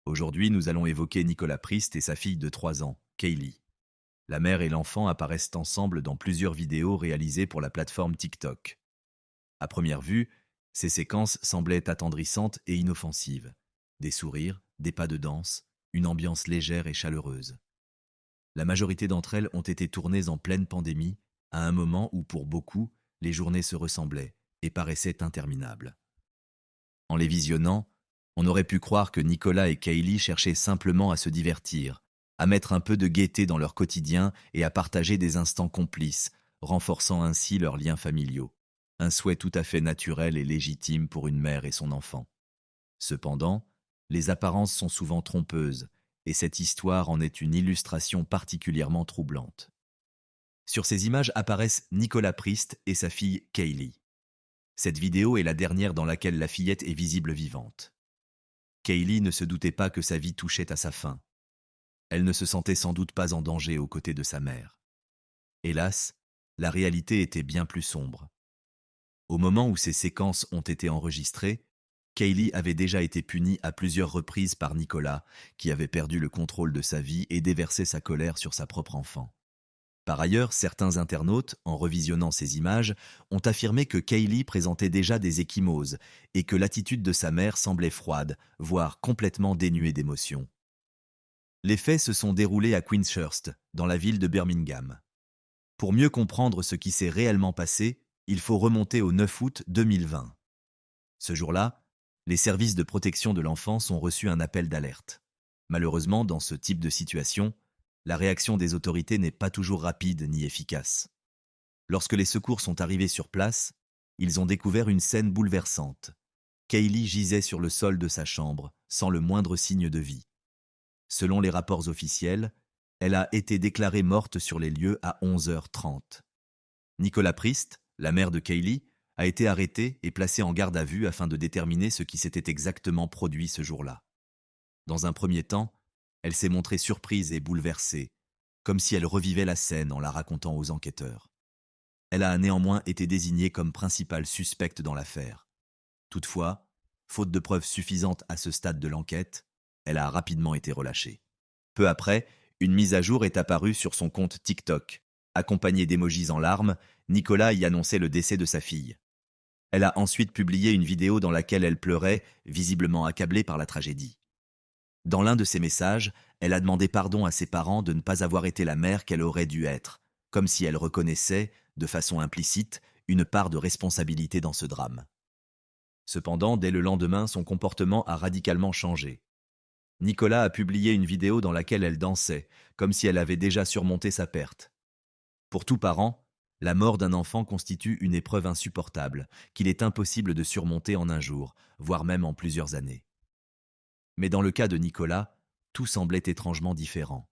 Aujourd'hui, nous allons évoquer Nicolas Priest et sa fille de 3 ans, Kaylee. La mère et l'enfant apparaissent ensemble dans plusieurs vidéos réalisées pour la plateforme TikTok. À première vue, ces séquences semblaient attendrissantes et inoffensives. Des sourires, des pas de danse, une ambiance légère et chaleureuse. La majorité d'entre elles ont été tournées en pleine pandémie, à un moment où, pour beaucoup, les journées se ressemblaient et paraissaient interminables. En les visionnant, on aurait pu croire que Nicolas et Kaylee cherchaient simplement à se divertir, à mettre un peu de gaieté dans leur quotidien et à partager des instants complices, renforçant ainsi leurs liens familiaux. Un souhait tout à fait naturel et légitime pour une mère et son enfant. Cependant, les apparences sont souvent trompeuses, et cette histoire en est une illustration particulièrement troublante. Sur ces images apparaissent Nicolas Priest et sa fille Kaylee. Cette vidéo est la dernière dans laquelle la fillette est visible vivante. Kaylee ne se doutait pas que sa vie touchait à sa fin. Elle ne se sentait sans doute pas en danger aux côtés de sa mère. Hélas, la réalité était bien plus sombre. Au moment où ces séquences ont été enregistrées, Kaylee avait déjà été punie à plusieurs reprises par Nicolas, qui avait perdu le contrôle de sa vie et déversé sa colère sur sa propre enfant. Par ailleurs, certains internautes, en revisionnant ces images, ont affirmé que Kaylee présentait déjà des ecchymoses et que l'attitude de sa mère semblait froide, voire complètement dénuée d'émotion. Les faits se sont déroulés à Queenshurst, dans la ville de Birmingham. Pour mieux comprendre ce qui s'est réellement passé, il faut remonter au 9 août 2020. Ce jour-là, les services de protection de l'enfance ont reçu un appel d'alerte. Malheureusement, dans ce type de situation, la réaction des autorités n'est pas toujours rapide ni efficace. Lorsque les secours sont arrivés sur place, ils ont découvert une scène bouleversante. Kaylee gisait sur le sol de sa chambre, sans le moindre signe de vie. Selon les rapports officiels, elle a été déclarée morte sur les lieux à 11h30. Nicolas Priest, la mère de Kaylee, a été arrêtée et placée en garde à vue afin de déterminer ce qui s'était exactement produit ce jour-là. Dans un premier temps, elle s'est montrée surprise et bouleversée, comme si elle revivait la scène en la racontant aux enquêteurs. Elle a néanmoins été désignée comme principale suspecte dans l'affaire. Toutefois, faute de preuves suffisantes à ce stade de l'enquête, elle a rapidement été relâchée. Peu après, une mise à jour est apparue sur son compte TikTok. Accompagnée d'émojis en larmes, Nicolas y annonçait le décès de sa fille. Elle a ensuite publié une vidéo dans laquelle elle pleurait, visiblement accablée par la tragédie. Dans l'un de ses messages, elle a demandé pardon à ses parents de ne pas avoir été la mère qu'elle aurait dû être, comme si elle reconnaissait, de façon implicite, une part de responsabilité dans ce drame. Cependant, dès le lendemain, son comportement a radicalement changé. Nicolas a publié une vidéo dans laquelle elle dansait, comme si elle avait déjà surmonté sa perte. Pour tout parent, La mort d'un enfant constitue une épreuve insupportable, qu'il est impossible de surmonter en un jour, voire même en plusieurs années. Mais dans le cas de Nicolas, tout semblait étrangement différent.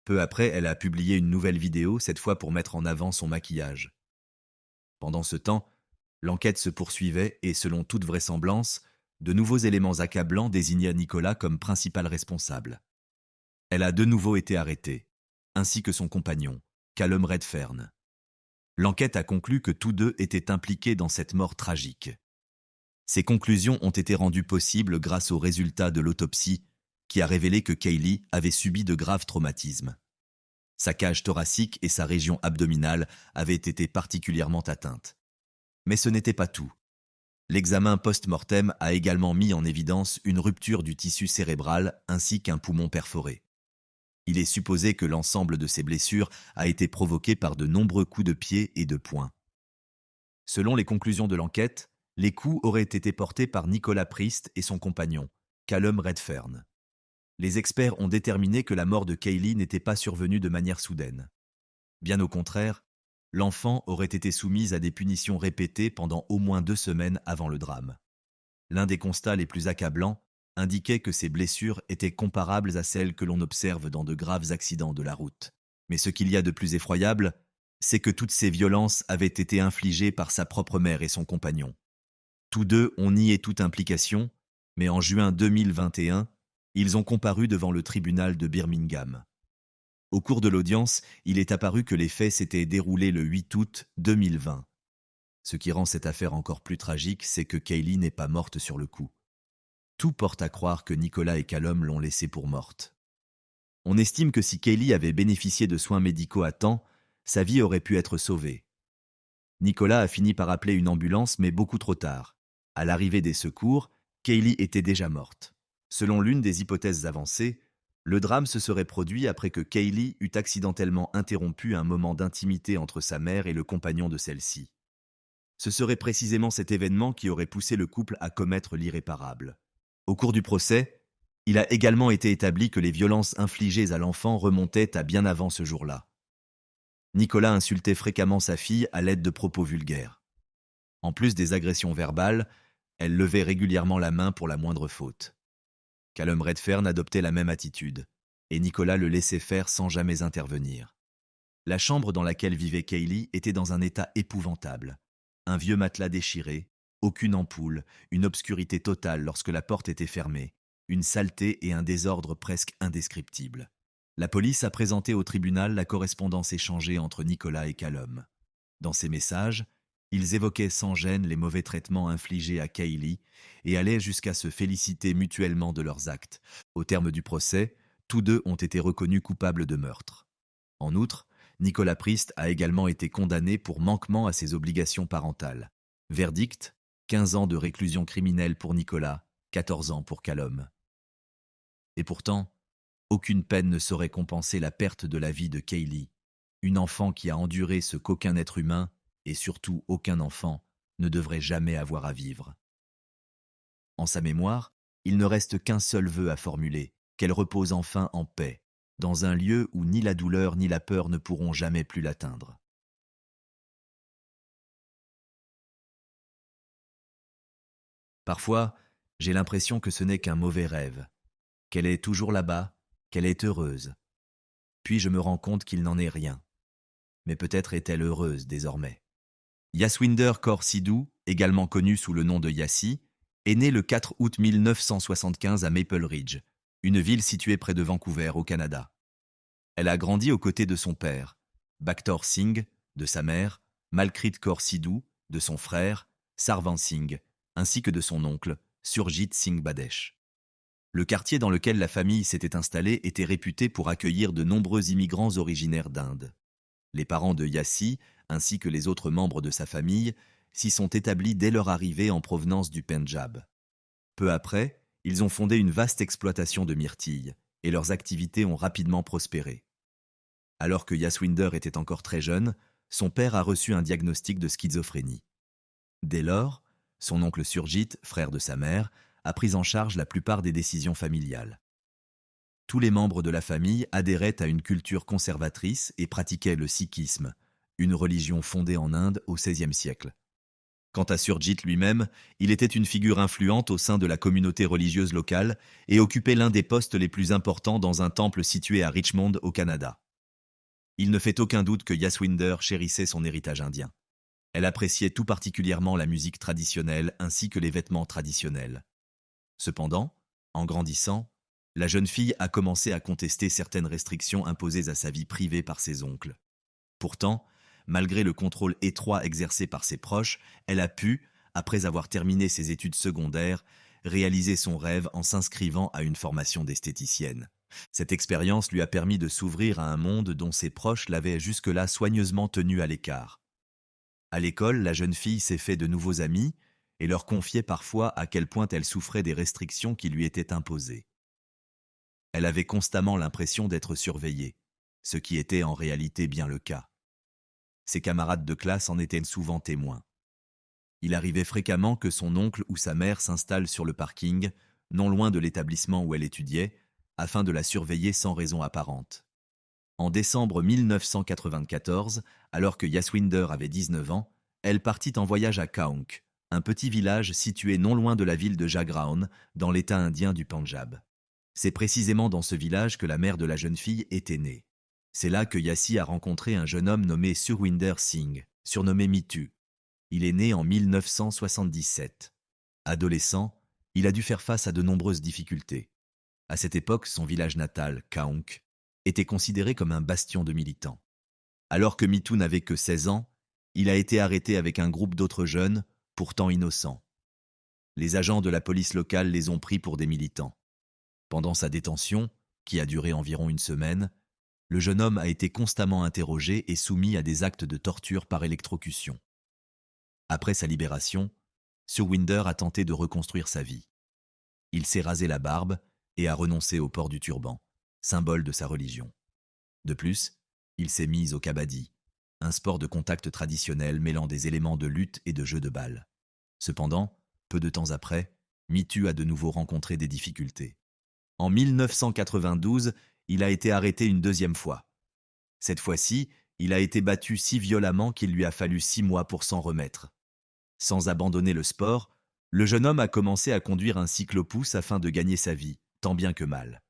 Peu après, elle a publié une nouvelle vidéo, cette fois pour mettre en avant son maquillage. Pendant ce temps, l'enquête se poursuivait et, selon toute vraisemblance, de nouveaux éléments accablants désignaient Nicolas comme principal responsable. Elle a de nouveau été arrêtée, ainsi que son compagnon, Callum Redfern. L'enquête a conclu que tous deux étaient impliqués dans cette mort tragique. Ces conclusions ont été rendues possibles grâce aux résultats de l'autopsie qui a révélé que Kaylee avait subi de graves traumatismes. Sa cage thoracique et sa région abdominale avaient été particulièrement atteintes. Mais ce n'était pas tout. L'examen post-mortem a également mis en évidence une rupture du tissu cérébral ainsi qu'un poumon perforé. Il est supposé que l'ensemble de ces blessures a été provoqué par de nombreux coups de pied et de poing. Selon les conclusions de l'enquête, les coups auraient été portés par Nicolas Priest et son compagnon, Callum Redfern. Les experts ont déterminé que la mort de Kaylee n'était pas survenue de manière soudaine. Bien au contraire, l'enfant aurait été soumise à des punitions répétées pendant au moins 2 semaines avant le drame. L'un des constats les plus accablants indiquait que ces blessures étaient comparables à celles que l'on observe dans de graves accidents de la route. Mais ce qu'il y a de plus effroyable, c'est que toutes ces violences avaient été infligées par sa propre mère et son compagnon. Tous deux ont nié toute implication, mais en juin 2021, ils ont comparu devant le tribunal de Birmingham. Au cours de l'audience, il est apparu que les faits s'étaient déroulés le 8 août 2020. Ce qui rend cette affaire encore plus tragique, c'est que Kaylee n'est pas morte sur le coup. Tout porte à croire que Nicolas et Callum l'ont laissée pour morte. On estime que si Kaylee avait bénéficié de soins médicaux à temps, sa vie aurait pu être sauvée. Nicolas a fini par appeler une ambulance, mais beaucoup trop tard. À l'arrivée des secours, Kaylee était déjà morte. Selon l'une des hypothèses avancées, le drame se serait produit après que Kaylee eût accidentellement interrompu un moment d'intimité entre sa mère et le compagnon de celle-ci. Ce serait précisément cet événement qui aurait poussé le couple à commettre l'irréparable. Au cours du procès, il a également été établi que les violences infligées à l'enfant remontaient à bien avant ce jour-là. Nicolas insultait fréquemment sa fille à l'aide de propos vulgaires. En plus des agressions verbales, elle levait régulièrement la main pour la moindre faute. Callum Redfern adoptait la même attitude, et Nicolas le laissait faire sans jamais intervenir. La chambre dans laquelle vivait Kaylee était dans un état épouvantable. Un vieux matelas déchiré, aucune ampoule, une obscurité totale lorsque la porte était fermée, une saleté et un désordre presque indescriptibles. La police a présenté au tribunal la correspondance échangée entre Nicolas et Callum. Dans ces messages, ils évoquaient sans gêne les mauvais traitements infligés à Kaylee et allaient jusqu'à se féliciter mutuellement de leurs actes. Au terme du procès, tous deux ont été reconnus coupables de meurtre. En outre, Nicolas Priest a également été condamné pour manquement à ses obligations parentales. Verdict, 15 ans de réclusion criminelle pour Nicolas, 14 ans pour Callum. Et pourtant, aucune peine ne saurait compenser la perte de la vie de Kaylee, une enfant qui a enduré ce qu'aucun être humain, et surtout aucun enfant, ne devrait jamais avoir à vivre. En sa mémoire, il ne reste qu'un seul vœu à formuler, qu'elle repose enfin en paix, dans un lieu où ni la douleur ni la peur ne pourront jamais plus l'atteindre. Parfois, j'ai l'impression que ce n'est qu'un mauvais rêve, qu'elle est toujours là-bas, qu'elle est heureuse. Puis je me rends compte qu'il n'en est rien. Mais peut-être est-elle heureuse désormais. Yaswinder Kaur Sidhu, également connu sous le nom de Yassi, est né le 4 août 1975 à Maple Ridge, une ville située près de Vancouver au Canada. Elle a grandi aux côtés de son père, Bhaktor Singh, de sa mère, Malkrit Kaur Sidhu, de son frère, Sarvan Singh, ainsi que de son oncle, Surjit Singh Badesh. Le quartier dans lequel la famille s'était installée était réputé pour accueillir de nombreux immigrants originaires d'Inde. Les parents de Yassi, ainsi que les autres membres de sa famille, s'y sont établis dès leur arrivée en provenance du Pendjab. Peu après, ils ont fondé une vaste exploitation de myrtilles, et leurs activités ont rapidement prospéré. Alors que Yaswinder était encore très jeune, son père a reçu un diagnostic de schizophrénie. Dès lors, son oncle Surjit, frère de sa mère, a pris en charge la plupart des décisions familiales. Tous les membres de la famille adhéraient à une culture conservatrice et pratiquaient le sikhisme, une religion fondée en Inde au XVIe siècle. Quant à Surjit lui-même, il était une figure influente au sein de la communauté religieuse locale et occupait l'un des postes les plus importants dans un temple situé à Richmond, au Canada. Il ne fait aucun doute que Jaswinder chérissait son héritage indien. Elle appréciait tout particulièrement la musique traditionnelle ainsi que les vêtements traditionnels. Cependant, en grandissant, la jeune fille a commencé à contester certaines restrictions imposées à sa vie privée par ses oncles. Pourtant, malgré le contrôle étroit exercé par ses proches, elle a pu, après avoir terminé ses études secondaires, réaliser son rêve en s'inscrivant à une formation d'esthéticienne. Cette expérience lui a permis de s'ouvrir à un monde dont ses proches l'avaient jusque-là soigneusement tenue à l'écart. À l'école, la jeune fille s'est fait de nouveaux amis et leur confiait parfois à quel point elle souffrait des restrictions qui lui étaient imposées. Elle avait constamment l'impression d'être surveillée, ce qui était en réalité bien le cas. Ses camarades de classe en étaient souvent témoins. Il arrivait fréquemment que son oncle ou sa mère s'installe sur le parking, non loin de l'établissement où elle étudiait, afin de la surveiller sans raison apparente. En décembre 1994, alors que Jaswinder avait 19 ans, elle partit en voyage à Kaonk, un petit village situé non loin de la ville de Jagraon, dans l'état indien du Pendjab. C'est précisément dans ce village que la mère de la jeune fille était née. C'est là que Yassi a rencontré un jeune homme nommé Surwinder Singh, surnommé Mitu. Il est né en 1977. Adolescent, il a dû faire face à de nombreuses difficultés. À cette époque, son village natal, Kaonk, était considéré comme un bastion de militants. Alors que Mitu n'avait que 16 ans, il a été arrêté avec un groupe d'autres jeunes, pourtant innocents. Les agents de la police locale les ont pris pour des militants. Pendant sa détention, qui a duré environ une semaine, le jeune homme a été constamment interrogé et soumis à des actes de torture par électrocution. Après sa libération, Surwinder a tenté de reconstruire sa vie. Il s'est rasé la barbe et a renoncé au port du turban, symbole de sa religion. De plus, il s'est mis au kabaddi, un sport de contact traditionnel mêlant des éléments de lutte et de jeu de balle. Cependant, peu de temps après, Mitu a de nouveau rencontré des difficultés. En 1992, il a été arrêté une deuxième fois. Cette fois-ci, il a été battu si violemment qu'il lui a fallu 6 mois pour s'en remettre. Sans abandonner le sport, le jeune homme a commencé à conduire un cyclopousse afin de gagner sa vie, tant bien que mal.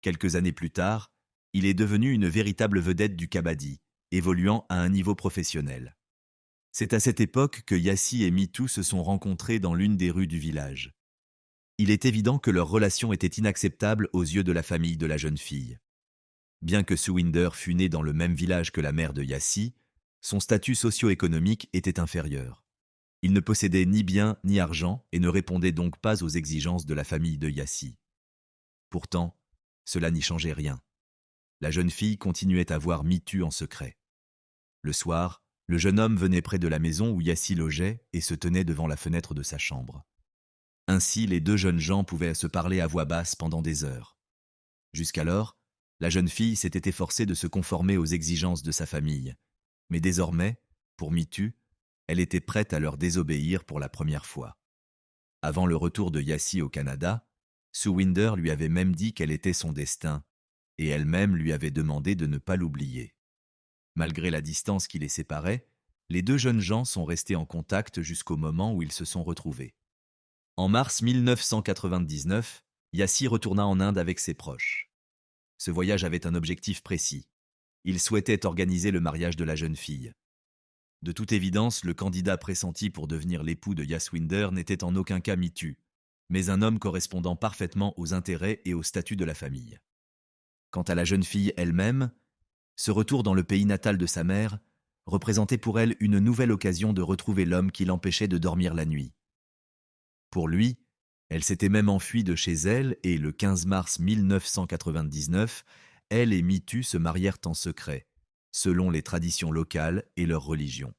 Quelques années plus tard, il est devenu une véritable vedette du kabaddi, évoluant à un niveau professionnel. C'est à cette époque que Yassi et Mitu se sont rencontrés dans l'une des rues du village. Il est évident que leur relation était inacceptable aux yeux de la famille de la jeune fille. Bien que Surwinder fût né dans le même village que la mère de Yassi, son statut socio-économique était inférieur. Il ne possédait ni biens ni argent et ne répondait donc pas aux exigences de la famille de Yassi. Pourtant, cela n'y changeait rien. La jeune fille continuait à voir Mitu en secret. Le soir, le jeune homme venait près de la maison où Yassi logeait et se tenait devant la fenêtre de sa chambre. Ainsi, les deux jeunes gens pouvaient se parler à voix basse pendant des heures. Jusqu'alors, la jeune fille s'était efforcée de se conformer aux exigences de sa famille. Mais désormais, pour Mitu, elle était prête à leur désobéir pour la première fois. Avant le retour de Yassi au Canada, Surwinder lui avait même dit quel était son destin, et elle-même lui avait demandé de ne pas l'oublier. Malgré la distance qui les séparait, les deux jeunes gens sont restés en contact jusqu'au moment où ils se sont retrouvés. En mars 1999, Yassi retourna en Inde avec ses proches. Ce voyage avait un objectif précis. Il souhaitait organiser le mariage de la jeune fille. De toute évidence, le candidat pressenti pour devenir l'époux de Jaswinder n'était en aucun cas Mitu, mais un homme correspondant parfaitement aux intérêts et au statut de la famille. Quant à la jeune fille elle-même, ce retour dans le pays natal de sa mère représentait pour elle une nouvelle occasion de retrouver l'homme qui l'empêchait de dormir la nuit. Pour lui, elle s'était même enfuie de chez elle et le 15 mars 1999, elle et Mitu se marièrent en secret, selon les traditions locales et leur religion.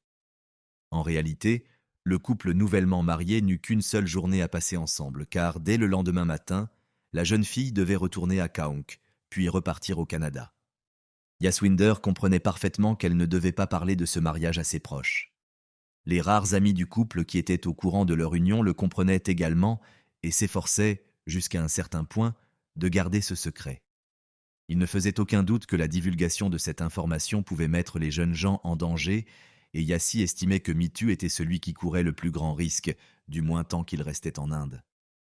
En réalité, le couple nouvellement marié n'eut qu'une seule journée à passer ensemble, car dès le lendemain matin, la jeune fille devait retourner à Kaonk, puis repartir au Canada. Jaswinder comprenait parfaitement qu'elle ne devait pas parler de ce mariage à ses proches. Les rares amis du couple qui étaient au courant de leur union le comprenaient également et s'efforçaient, jusqu'à un certain point, de garder ce secret. Il ne faisait aucun doute que la divulgation de cette information pouvait mettre les jeunes gens en danger, et Yassi estimait que Mitu était celui qui courait le plus grand risque, du moins tant qu'il restait en Inde.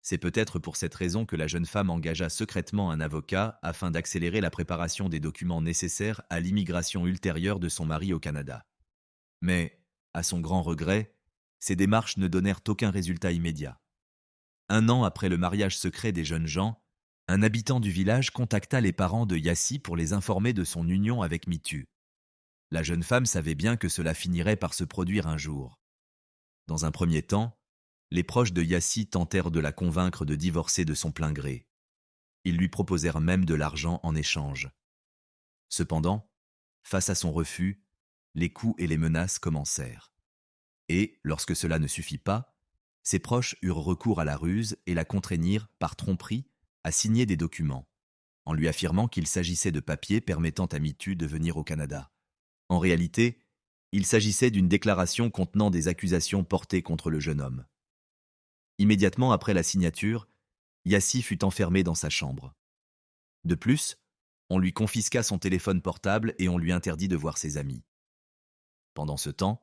C'est peut-être pour cette raison que la jeune femme engagea secrètement un avocat afin d'accélérer la préparation des documents nécessaires à l'immigration ultérieure de son mari au Canada. Mais, à son grand regret, ces démarches ne donnèrent aucun résultat immédiat. Un an après le mariage secret des jeunes gens, un habitant du village contacta les parents de Yassi pour les informer de son union avec Mitu. La jeune femme savait bien que cela finirait par se produire un jour. Dans un premier temps, les proches de Yassi tentèrent de la convaincre de divorcer de son plein gré. Ils lui proposèrent même de l'argent en échange. Cependant, face à son refus, les coups et les menaces commencèrent. Et, lorsque cela ne suffit pas, ses proches eurent recours à la ruse et la contraignirent, par tromperie, à signer des documents, en lui affirmant qu'il s'agissait de papiers permettant à Mitu de venir au Canada. En réalité, il s'agissait d'une déclaration contenant des accusations portées contre le jeune homme. Immédiatement après la signature, Yassi fut enfermé dans sa chambre. De plus, on lui confisqua son téléphone portable et on lui interdit de voir ses amis. Pendant ce temps,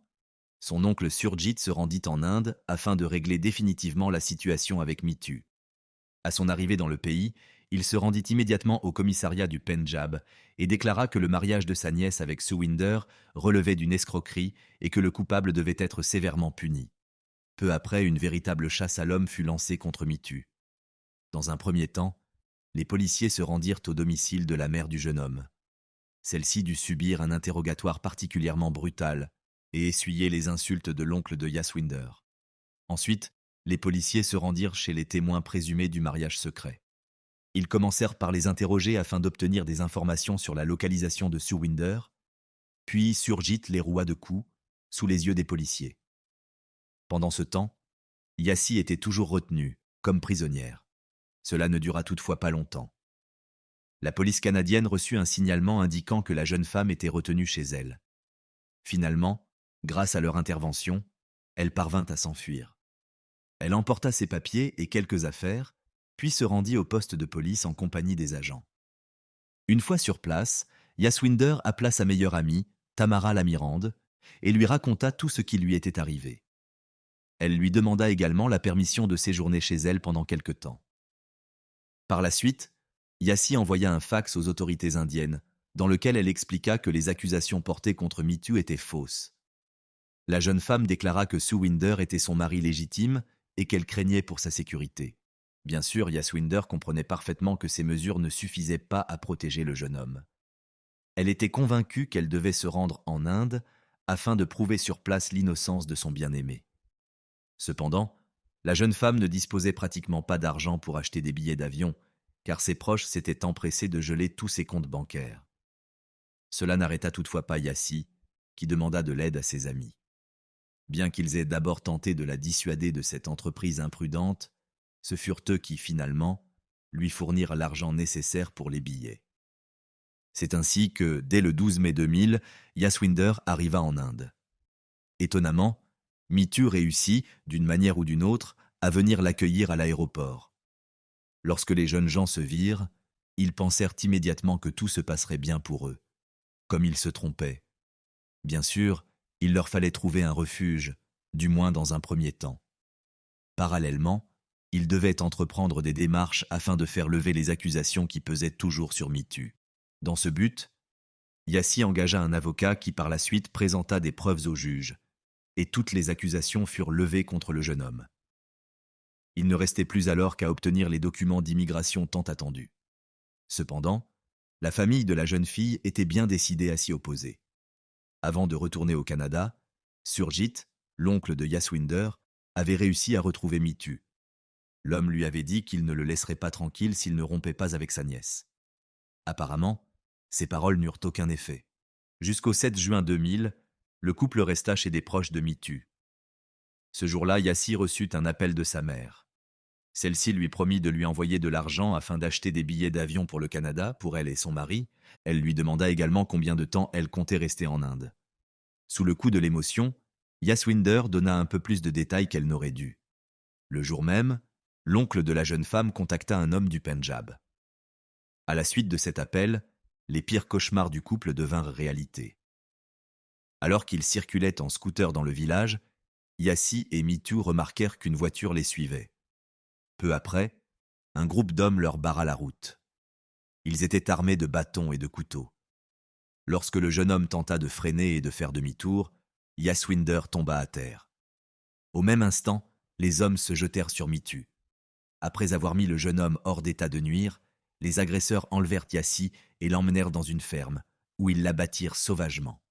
son oncle Surjit se rendit en Inde afin de régler définitivement la situation avec Mitu. À son arrivée dans le pays, il se rendit immédiatement au commissariat du Pendjab et déclara que le mariage de sa nièce avec Suwinder relevait d'une escroquerie et que le coupable devait être sévèrement puni. Peu après, une véritable chasse à l'homme fut lancée contre Mitu. Dans un premier temps, les policiers se rendirent au domicile de la mère du jeune homme. Celle-ci dut subir un interrogatoire particulièrement brutal et essuyer les insultes de l'oncle de Yaswinder. Ensuite, les policiers se rendirent chez les témoins présumés du mariage secret. Ils commencèrent par les interroger afin d'obtenir des informations sur la localisation de Surwinder, puis Surjit les roua de coups, sous les yeux des policiers. Pendant ce temps, Yassi était toujours retenue, comme prisonnière. Cela ne dura toutefois pas longtemps. La police canadienne reçut un signalement indiquant que la jeune femme était retenue chez elle. Finalement, grâce à leur intervention, elle parvint à s'enfuir. Elle emporta ses papiers et quelques affaires, puis se rendit au poste de police en compagnie des agents. Une fois sur place, Yaswinder appela sa meilleure amie, Tamara Lamirande, et lui raconta tout ce qui lui était arrivé. Elle lui demanda également la permission de séjourner chez elle pendant quelque temps. Par la suite, Yassi envoya un fax aux autorités indiennes, dans lequel elle expliqua que les accusations portées contre Mitu étaient fausses. La jeune femme déclara que Suwinder était son mari légitime et qu'elle craignait pour sa sécurité. Bien sûr, Yaswinder comprenait parfaitement que ces mesures ne suffisaient pas à protéger le jeune homme. Elle était convaincue qu'elle devait se rendre en Inde afin de prouver sur place l'innocence de son bien-aimé. Cependant, la jeune femme ne disposait pratiquement pas d'argent pour acheter des billets d'avion, car ses proches s'étaient empressés de geler tous ses comptes bancaires. Cela n'arrêta toutefois pas Yassi, qui demanda de l'aide à ses amis. Bien qu'ils aient d'abord tenté de la dissuader de cette entreprise imprudente, ce furent eux qui, finalement, lui fournirent l'argent nécessaire pour les billets. C'est ainsi que, dès le 12 mai 2000, Yaswinder arriva en Inde. Étonnamment, Mitu réussit, d'une manière ou d'une autre, à venir l'accueillir à l'aéroport. Lorsque les jeunes gens se virent, ils pensèrent immédiatement que tout se passerait bien pour eux. Comme ils se trompaient. Bien sûr, il leur fallait trouver un refuge, du moins dans un premier temps. Parallèlement, ils devaient entreprendre des démarches afin de faire lever les accusations qui pesaient toujours sur Mitu. Dans ce but, Yassi engagea un avocat qui par la suite présenta des preuves au juge, et toutes les accusations furent levées contre le jeune homme. Il ne restait plus alors qu'à obtenir les documents d'immigration tant attendus. Cependant, la famille de la jeune fille était bien décidée à s'y opposer. Avant de retourner au Canada, Surjit, l'oncle de Yaswinder, avait réussi à retrouver Mitu. L'homme lui avait dit qu'il ne le laisserait pas tranquille s'il ne rompait pas avec sa nièce. Apparemment, ces paroles n'eurent aucun effet. Jusqu'au 7 juin 2000, le couple resta chez des proches de Mitu. Ce jour-là, Yassi reçut un appel de sa mère. Celle-ci lui promit de lui envoyer de l'argent afin d'acheter des billets d'avion pour le Canada, pour elle et son mari. Elle lui demanda également combien de temps elle comptait rester en Inde. Sous le coup de l'émotion, Yaswinder donna un peu plus de détails qu'elle n'aurait dû. Le jour même, l'oncle de la jeune femme contacta un homme du Pendjab. À la suite de cet appel, les pires cauchemars du couple devinrent réalité. Alors qu'ils circulaient en scooter dans le village, Yassi et Mitu remarquèrent qu'une voiture les suivait. Peu après, un groupe d'hommes leur barra la route. Ils étaient armés de bâtons et de couteaux. Lorsque le jeune homme tenta de freiner et de faire demi-tour, Yaswinder tomba à terre. Au même instant, les hommes se jetèrent sur Mitu. Après avoir mis le jeune homme hors d'état de nuire, les agresseurs enlevèrent Yassi et l'emmenèrent dans une ferme, où ils l'abattirent sauvagement.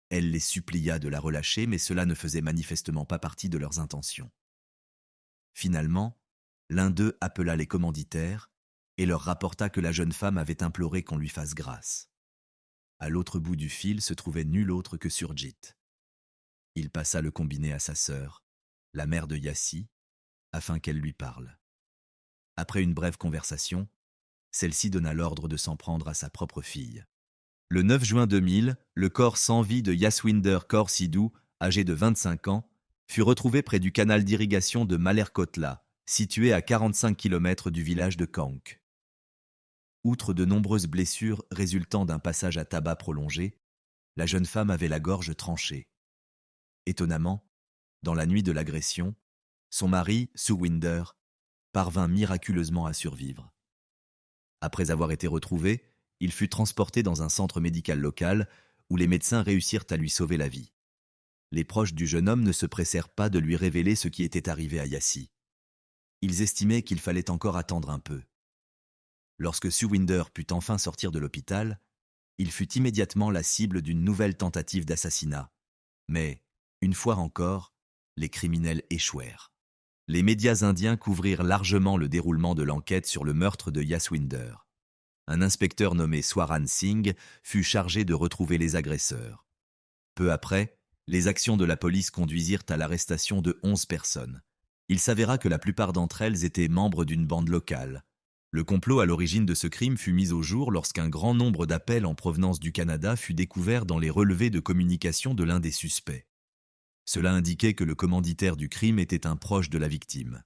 Elle les supplia de la relâcher, mais cela ne faisait manifestement pas partie de leurs intentions. Finalement, l'un d'eux appela les commanditaires et leur rapporta que la jeune femme avait imploré qu'on lui fasse grâce. À l'autre bout du fil se trouvait nul autre que Surjit. Il passa le combiné à sa sœur, la mère de Yassi, afin qu'elle lui parle. Après une brève conversation, celle-ci donna l'ordre de s'en prendre à sa propre fille. Le 9 juin 2000, le corps sans vie de Yaswinder Kaur Sidhu, âgé de 25 ans, fut retrouvé près du canal d'irrigation de Malerkotla, situé à 45 km du village de Kank. Outre de nombreuses blessures résultant d'un passage à tabac prolongé, la jeune femme avait la gorge tranchée. Étonnamment, dans la nuit de l'agression, son mari, Suwinder, parvint miraculeusement à survivre. Après avoir été retrouvé, il fut transporté dans un centre médical local où les médecins réussirent à lui sauver la vie. Les proches du jeune homme ne se pressèrent pas de lui révéler ce qui était arrivé à Yassi. Ils estimaient qu'il fallait encore attendre un peu. Lorsque Suwinder put enfin sortir de l'hôpital, il fut immédiatement la cible d'une nouvelle tentative d'assassinat. Mais, une fois encore, les criminels échouèrent. Les médias indiens couvrirent largement le déroulement de l'enquête sur le meurtre de Yaswinder. Un inspecteur nommé Swaran Singh fut chargé de retrouver les agresseurs. Peu après, les actions de la police conduisirent à l'arrestation de 11 personnes. Il s'avéra que la plupart d'entre elles étaient membres d'une bande locale. Le complot à l'origine de ce crime fut mis au jour lorsqu'un grand nombre d'appels en provenance du Canada fut découvert dans les relevés de communication de l'un des suspects. Cela indiquait que le commanditaire du crime était un proche de la victime.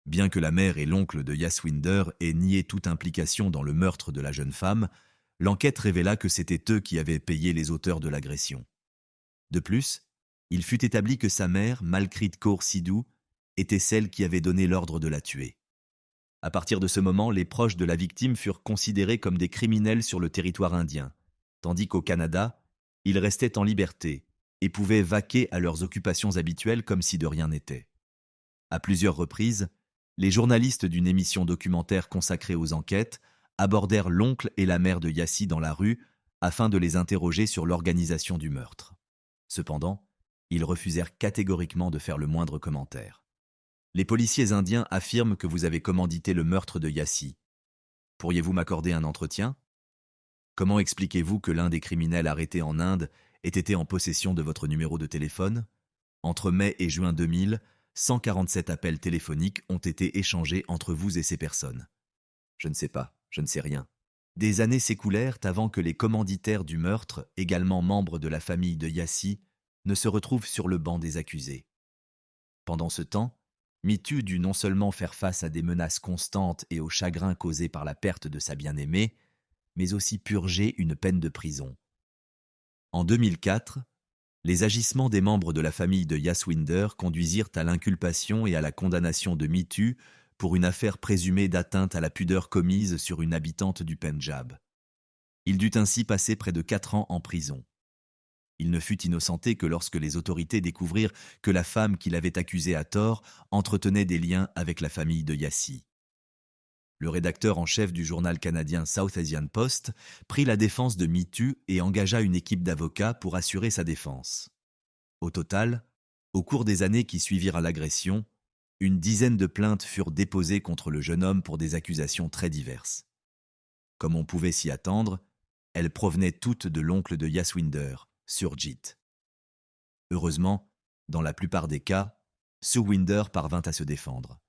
Bien que la mère et l'oncle de Yaswinder aient nié toute implication dans le meurtre de la jeune femme, l'enquête révéla que c'étaient eux qui avaient payé les auteurs de l'agression. De plus, il fut établi que sa mère, Malkrit Kaur Sidhu, était celle qui avait donné l'ordre de la tuer. À partir de ce moment, les proches de la victime furent considérés comme des criminels sur le territoire indien, tandis qu'au Canada, ils restaient en liberté et pouvaient vaquer à leurs occupations habituelles comme si de rien n'était. À plusieurs reprises, les journalistes d'une émission documentaire consacrée aux enquêtes abordèrent l'oncle et la mère de Yassi dans la rue afin de les interroger sur l'organisation du meurtre. Cependant, ils refusèrent catégoriquement de faire le moindre commentaire. Les policiers indiens affirment que vous avez commandité le meurtre de Yassi. Pourriez-vous m'accorder un entretien ? Comment expliquez-vous que l'un des criminels arrêtés en Inde ait été en possession de votre numéro de téléphone ? Entre mai et juin 2000, 147 appels téléphoniques ont été échangés entre vous et ces personnes. Je ne sais pas, je ne sais rien. Des années s'écoulèrent avant que les commanditaires du meurtre, également membres de la famille de Yassi, ne se retrouvent sur le banc des accusés. Pendant ce temps, Mitu dut non seulement faire face à des menaces constantes et au chagrin causé par la perte de sa bien-aimée, mais aussi purger une peine de prison. En 2004, les agissements des membres de la famille de Yaswinder conduisirent à l'inculpation et à la condamnation de Mitu pour une affaire présumée d'atteinte à la pudeur commise sur une habitante du Pendjab. Il dut ainsi passer près de 4 ans en prison. Il ne fut innocenté que lorsque les autorités découvrirent que la femme qu'il avait accusée à tort entretenait des liens avec la famille de Yassi. Le rédacteur en chef du journal canadien South Asian Post prit la défense de Mitu et engagea une équipe d'avocats pour assurer sa défense. Au total, au cours des années qui suivirent à l'agression, une dizaine de plaintes furent déposées contre le jeune homme pour des accusations très diverses. Comme on pouvait s'y attendre, elles provenaient toutes de l'oncle de Yaswinder, Surjit. Heureusement, dans la plupart des cas, Suwinder parvint à se défendre.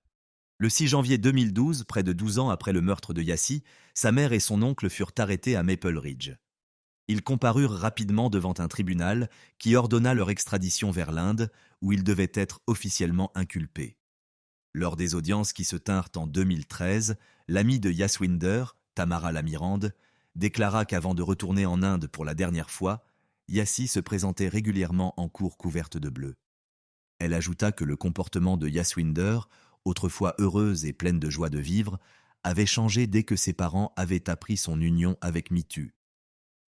Le 6 janvier 2012, près de 12 ans après le meurtre de Yassi, sa mère et son oncle furent arrêtés à Maple Ridge. Ils comparurent rapidement devant un tribunal qui ordonna leur extradition vers l'Inde, où ils devaient être officiellement inculpés. Lors des audiences qui se tinrent en 2013, l'ami de Yaswinder, Tamara Lamirande, déclara qu'avant de retourner en Inde pour la dernière fois, Yassi se présentait régulièrement en cour couverte de bleu. Elle ajouta que le comportement de Yaswinder, autrefois heureuse et pleine de joie de vivre, avait changé dès que ses parents avaient appris son union avec Mitu.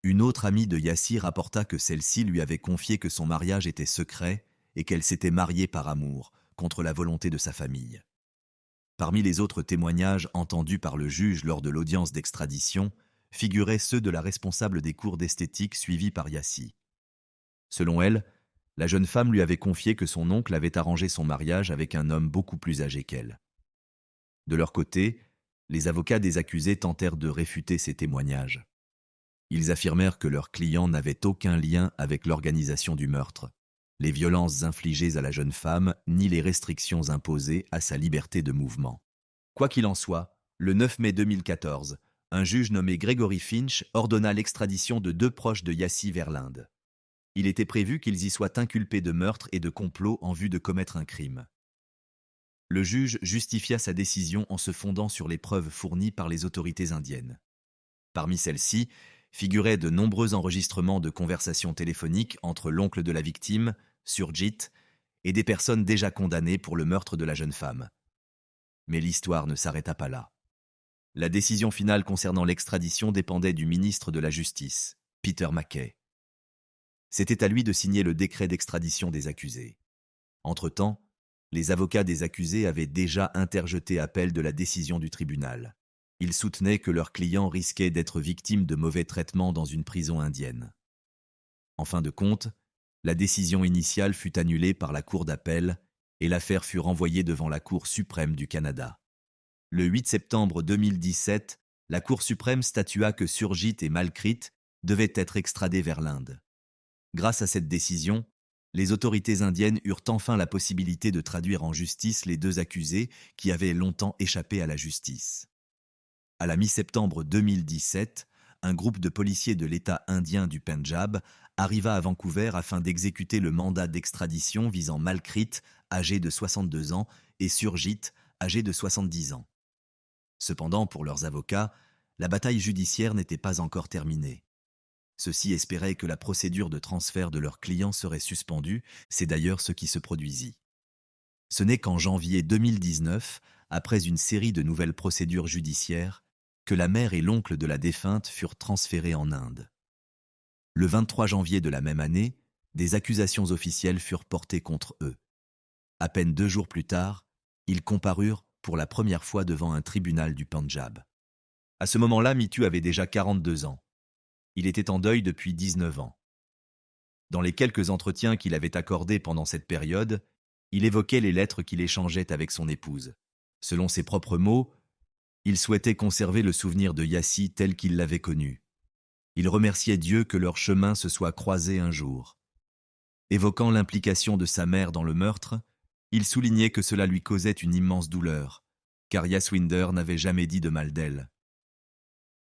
Une autre amie de Yassi rapporta que celle-ci lui avait confié que son mariage était secret et qu'elle s'était mariée par amour, contre la volonté de sa famille. Parmi les autres témoignages entendus par le juge lors de l'audience d'extradition, figuraient ceux de la responsable des cours d'esthétique suivie par Yassi. Selon elle, la jeune femme lui avait confié que son oncle avait arrangé son mariage avec un homme beaucoup plus âgé qu'elle. De leur côté, les avocats des accusés tentèrent de réfuter ces témoignages. Ils affirmèrent que leur client n'avait aucun lien avec l'organisation du meurtre, les violences infligées à la jeune femme, ni les restrictions imposées à sa liberté de mouvement. Quoi qu'il en soit, le 9 mai 2014, un juge nommé Gregory Finch ordonna l'extradition de 2 proches de Yassi vers l'Inde. Il était prévu qu'ils y soient inculpés de meurtre et de complot en vue de commettre un crime. Le juge justifia sa décision en se fondant sur les preuves fournies par les autorités indiennes. Parmi celles-ci, figuraient de nombreux enregistrements de conversations téléphoniques entre l'oncle de la victime, Surjit, et des personnes déjà condamnées pour le meurtre de la jeune femme. Mais l'histoire ne s'arrêta pas là. La décision finale concernant l'extradition dépendait du ministre de la Justice, Peter MacKay. C'était à lui de signer le décret d'extradition des accusés. Entre-temps, les avocats des accusés avaient déjà interjeté appel de la décision du tribunal. Ils soutenaient que leur client risquait d'être victime de mauvais traitements dans une prison indienne. En fin de compte, la décision initiale fut annulée par la Cour d'appel et l'affaire fut renvoyée devant la Cour suprême du Canada. Le 8 septembre 2017, la Cour suprême statua que Surjit et Malkrit devaient être extradés vers l'Inde. Grâce à cette décision, les autorités indiennes eurent enfin la possibilité de traduire en justice les 2 accusés qui avaient longtemps échappé à la justice. À la mi-septembre 2017, un groupe de policiers de l'État indien du Pendjab arriva à Vancouver afin d'exécuter le mandat d'extradition visant Malkrit, âgé de 62 ans, et Surjit, âgé de 70 ans. Cependant, pour leurs avocats, la bataille judiciaire n'était pas encore terminée. Ceux-ci espéraient que la procédure de transfert de leurs clients serait suspendue, c'est d'ailleurs ce qui se produisit. Ce n'est qu'en janvier 2019, après une série de nouvelles procédures judiciaires, que la mère et l'oncle de la défunte furent transférés en Inde. Le 23 janvier de la même année, des accusations officielles furent portées contre eux. À peine 2 jours plus tard, ils comparurent pour la première fois devant un tribunal du Pendjab. À ce moment-là, Mitu avait déjà 42 ans. Il était en deuil depuis 19 ans. Dans les quelques entretiens qu'il avait accordés pendant cette période, il évoquait les lettres qu'il échangeait avec son épouse. Selon ses propres mots, il souhaitait conserver le souvenir de Yassi tel qu'il l'avait connu. Il remerciait Dieu que leurs chemins se soient croisés un jour. Évoquant l'implication de sa mère dans le meurtre, il soulignait que cela lui causait une immense douleur, car Yaswinder n'avait jamais dit de mal d'elle.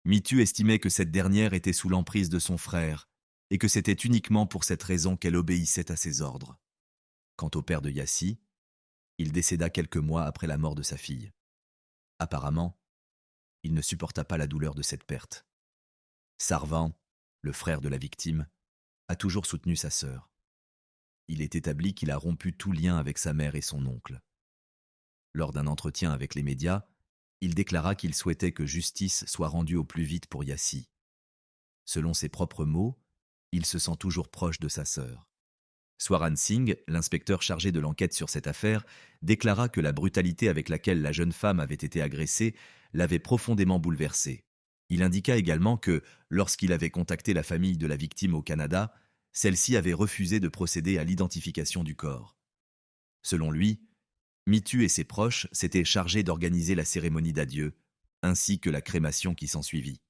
Mitu estimait que cette dernière était sous l'emprise de son frère, et que c'était uniquement pour cette raison qu'elle obéissait à ses ordres. Quant au père de Yassi, il décéda quelques mois après la mort de sa fille. Apparemment, il ne supporta pas la douleur de cette perte. Sarvan, le frère de la victime, a toujours soutenu sa sœur. Il est établi qu'il a rompu tout lien avec sa mère et son oncle. Lors d'un entretien avec les médias, il déclara qu'il souhaitait que justice soit rendue au plus vite pour Yassi. Selon ses propres mots, il se sent toujours proche de sa sœur. Swaran Singh, l'inspecteur chargé de l'enquête sur cette affaire, déclara que la brutalité avec laquelle la jeune femme avait été agressée l'avait profondément bouleversé. Il indiqua également que, lorsqu'il avait contacté la famille de la victime au Canada, celle-ci avait refusé de procéder à l'identification du corps. Selon lui, Mitu et ses proches s'étaient chargés d'organiser la cérémonie d'adieu, ainsi que la crémation qui s'ensuivit.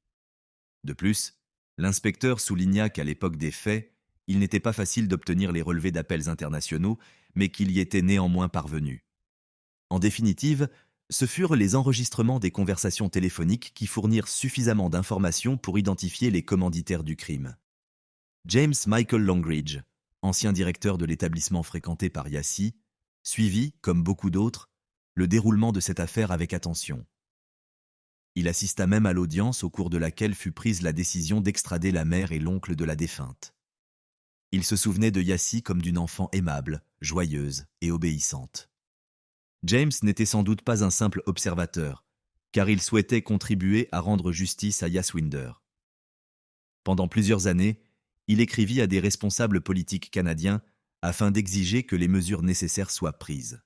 De plus, l'inspecteur souligna qu'à l'époque des faits, il n'était pas facile d'obtenir les relevés d'appels internationaux, mais qu'il y était néanmoins parvenu. En définitive, ce furent les enregistrements des conversations téléphoniques qui fournirent suffisamment d'informations pour identifier les commanditaires du crime. James Michael Longridge, ancien directeur de l'établissement fréquenté par Yassi, suivit, comme beaucoup d'autres, le déroulement de cette affaire avec attention. Il assista même à l'audience au cours de laquelle fut prise la décision d'extrader la mère et l'oncle de la défunte. Il se souvenait de Yassi comme d'une enfant aimable, joyeuse et obéissante. James n'était sans doute pas un simple observateur, car il souhaitait contribuer à rendre justice à Yasswinder. Pendant plusieurs années, il écrivit à des responsables politiques canadiens afin d'exiger que les mesures nécessaires soient prises.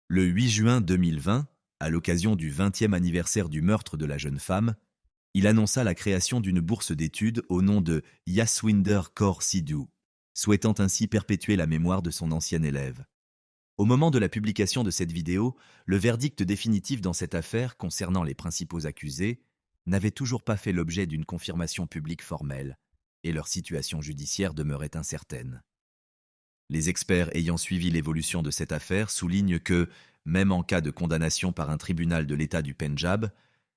Le 8 juin 2020, à l'occasion du 20e anniversaire du meurtre de la jeune femme, il annonça la création d'une bourse d'études au nom de Yasswinder Kaur Sidhu, souhaitant ainsi perpétuer la mémoire de son ancien élève. Au moment de la publication de cette vidéo, le verdict définitif dans cette affaire concernant les principaux accusés n'avait toujours pas fait l'objet d'une confirmation publique formelle, et leur situation judiciaire demeurait incertaine. Les experts ayant suivi l'évolution de cette affaire soulignent que, même en cas de condamnation par un tribunal de l'État du Pendjab,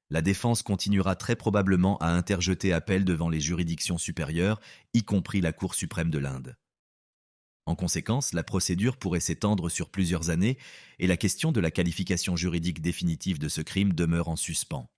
la défense continuera très probablement à interjeter appel devant les juridictions supérieures, y compris la Cour suprême de l'Inde. En conséquence, la procédure pourrait s'étendre sur plusieurs années et la question de la qualification juridique définitive de ce crime demeure en suspens.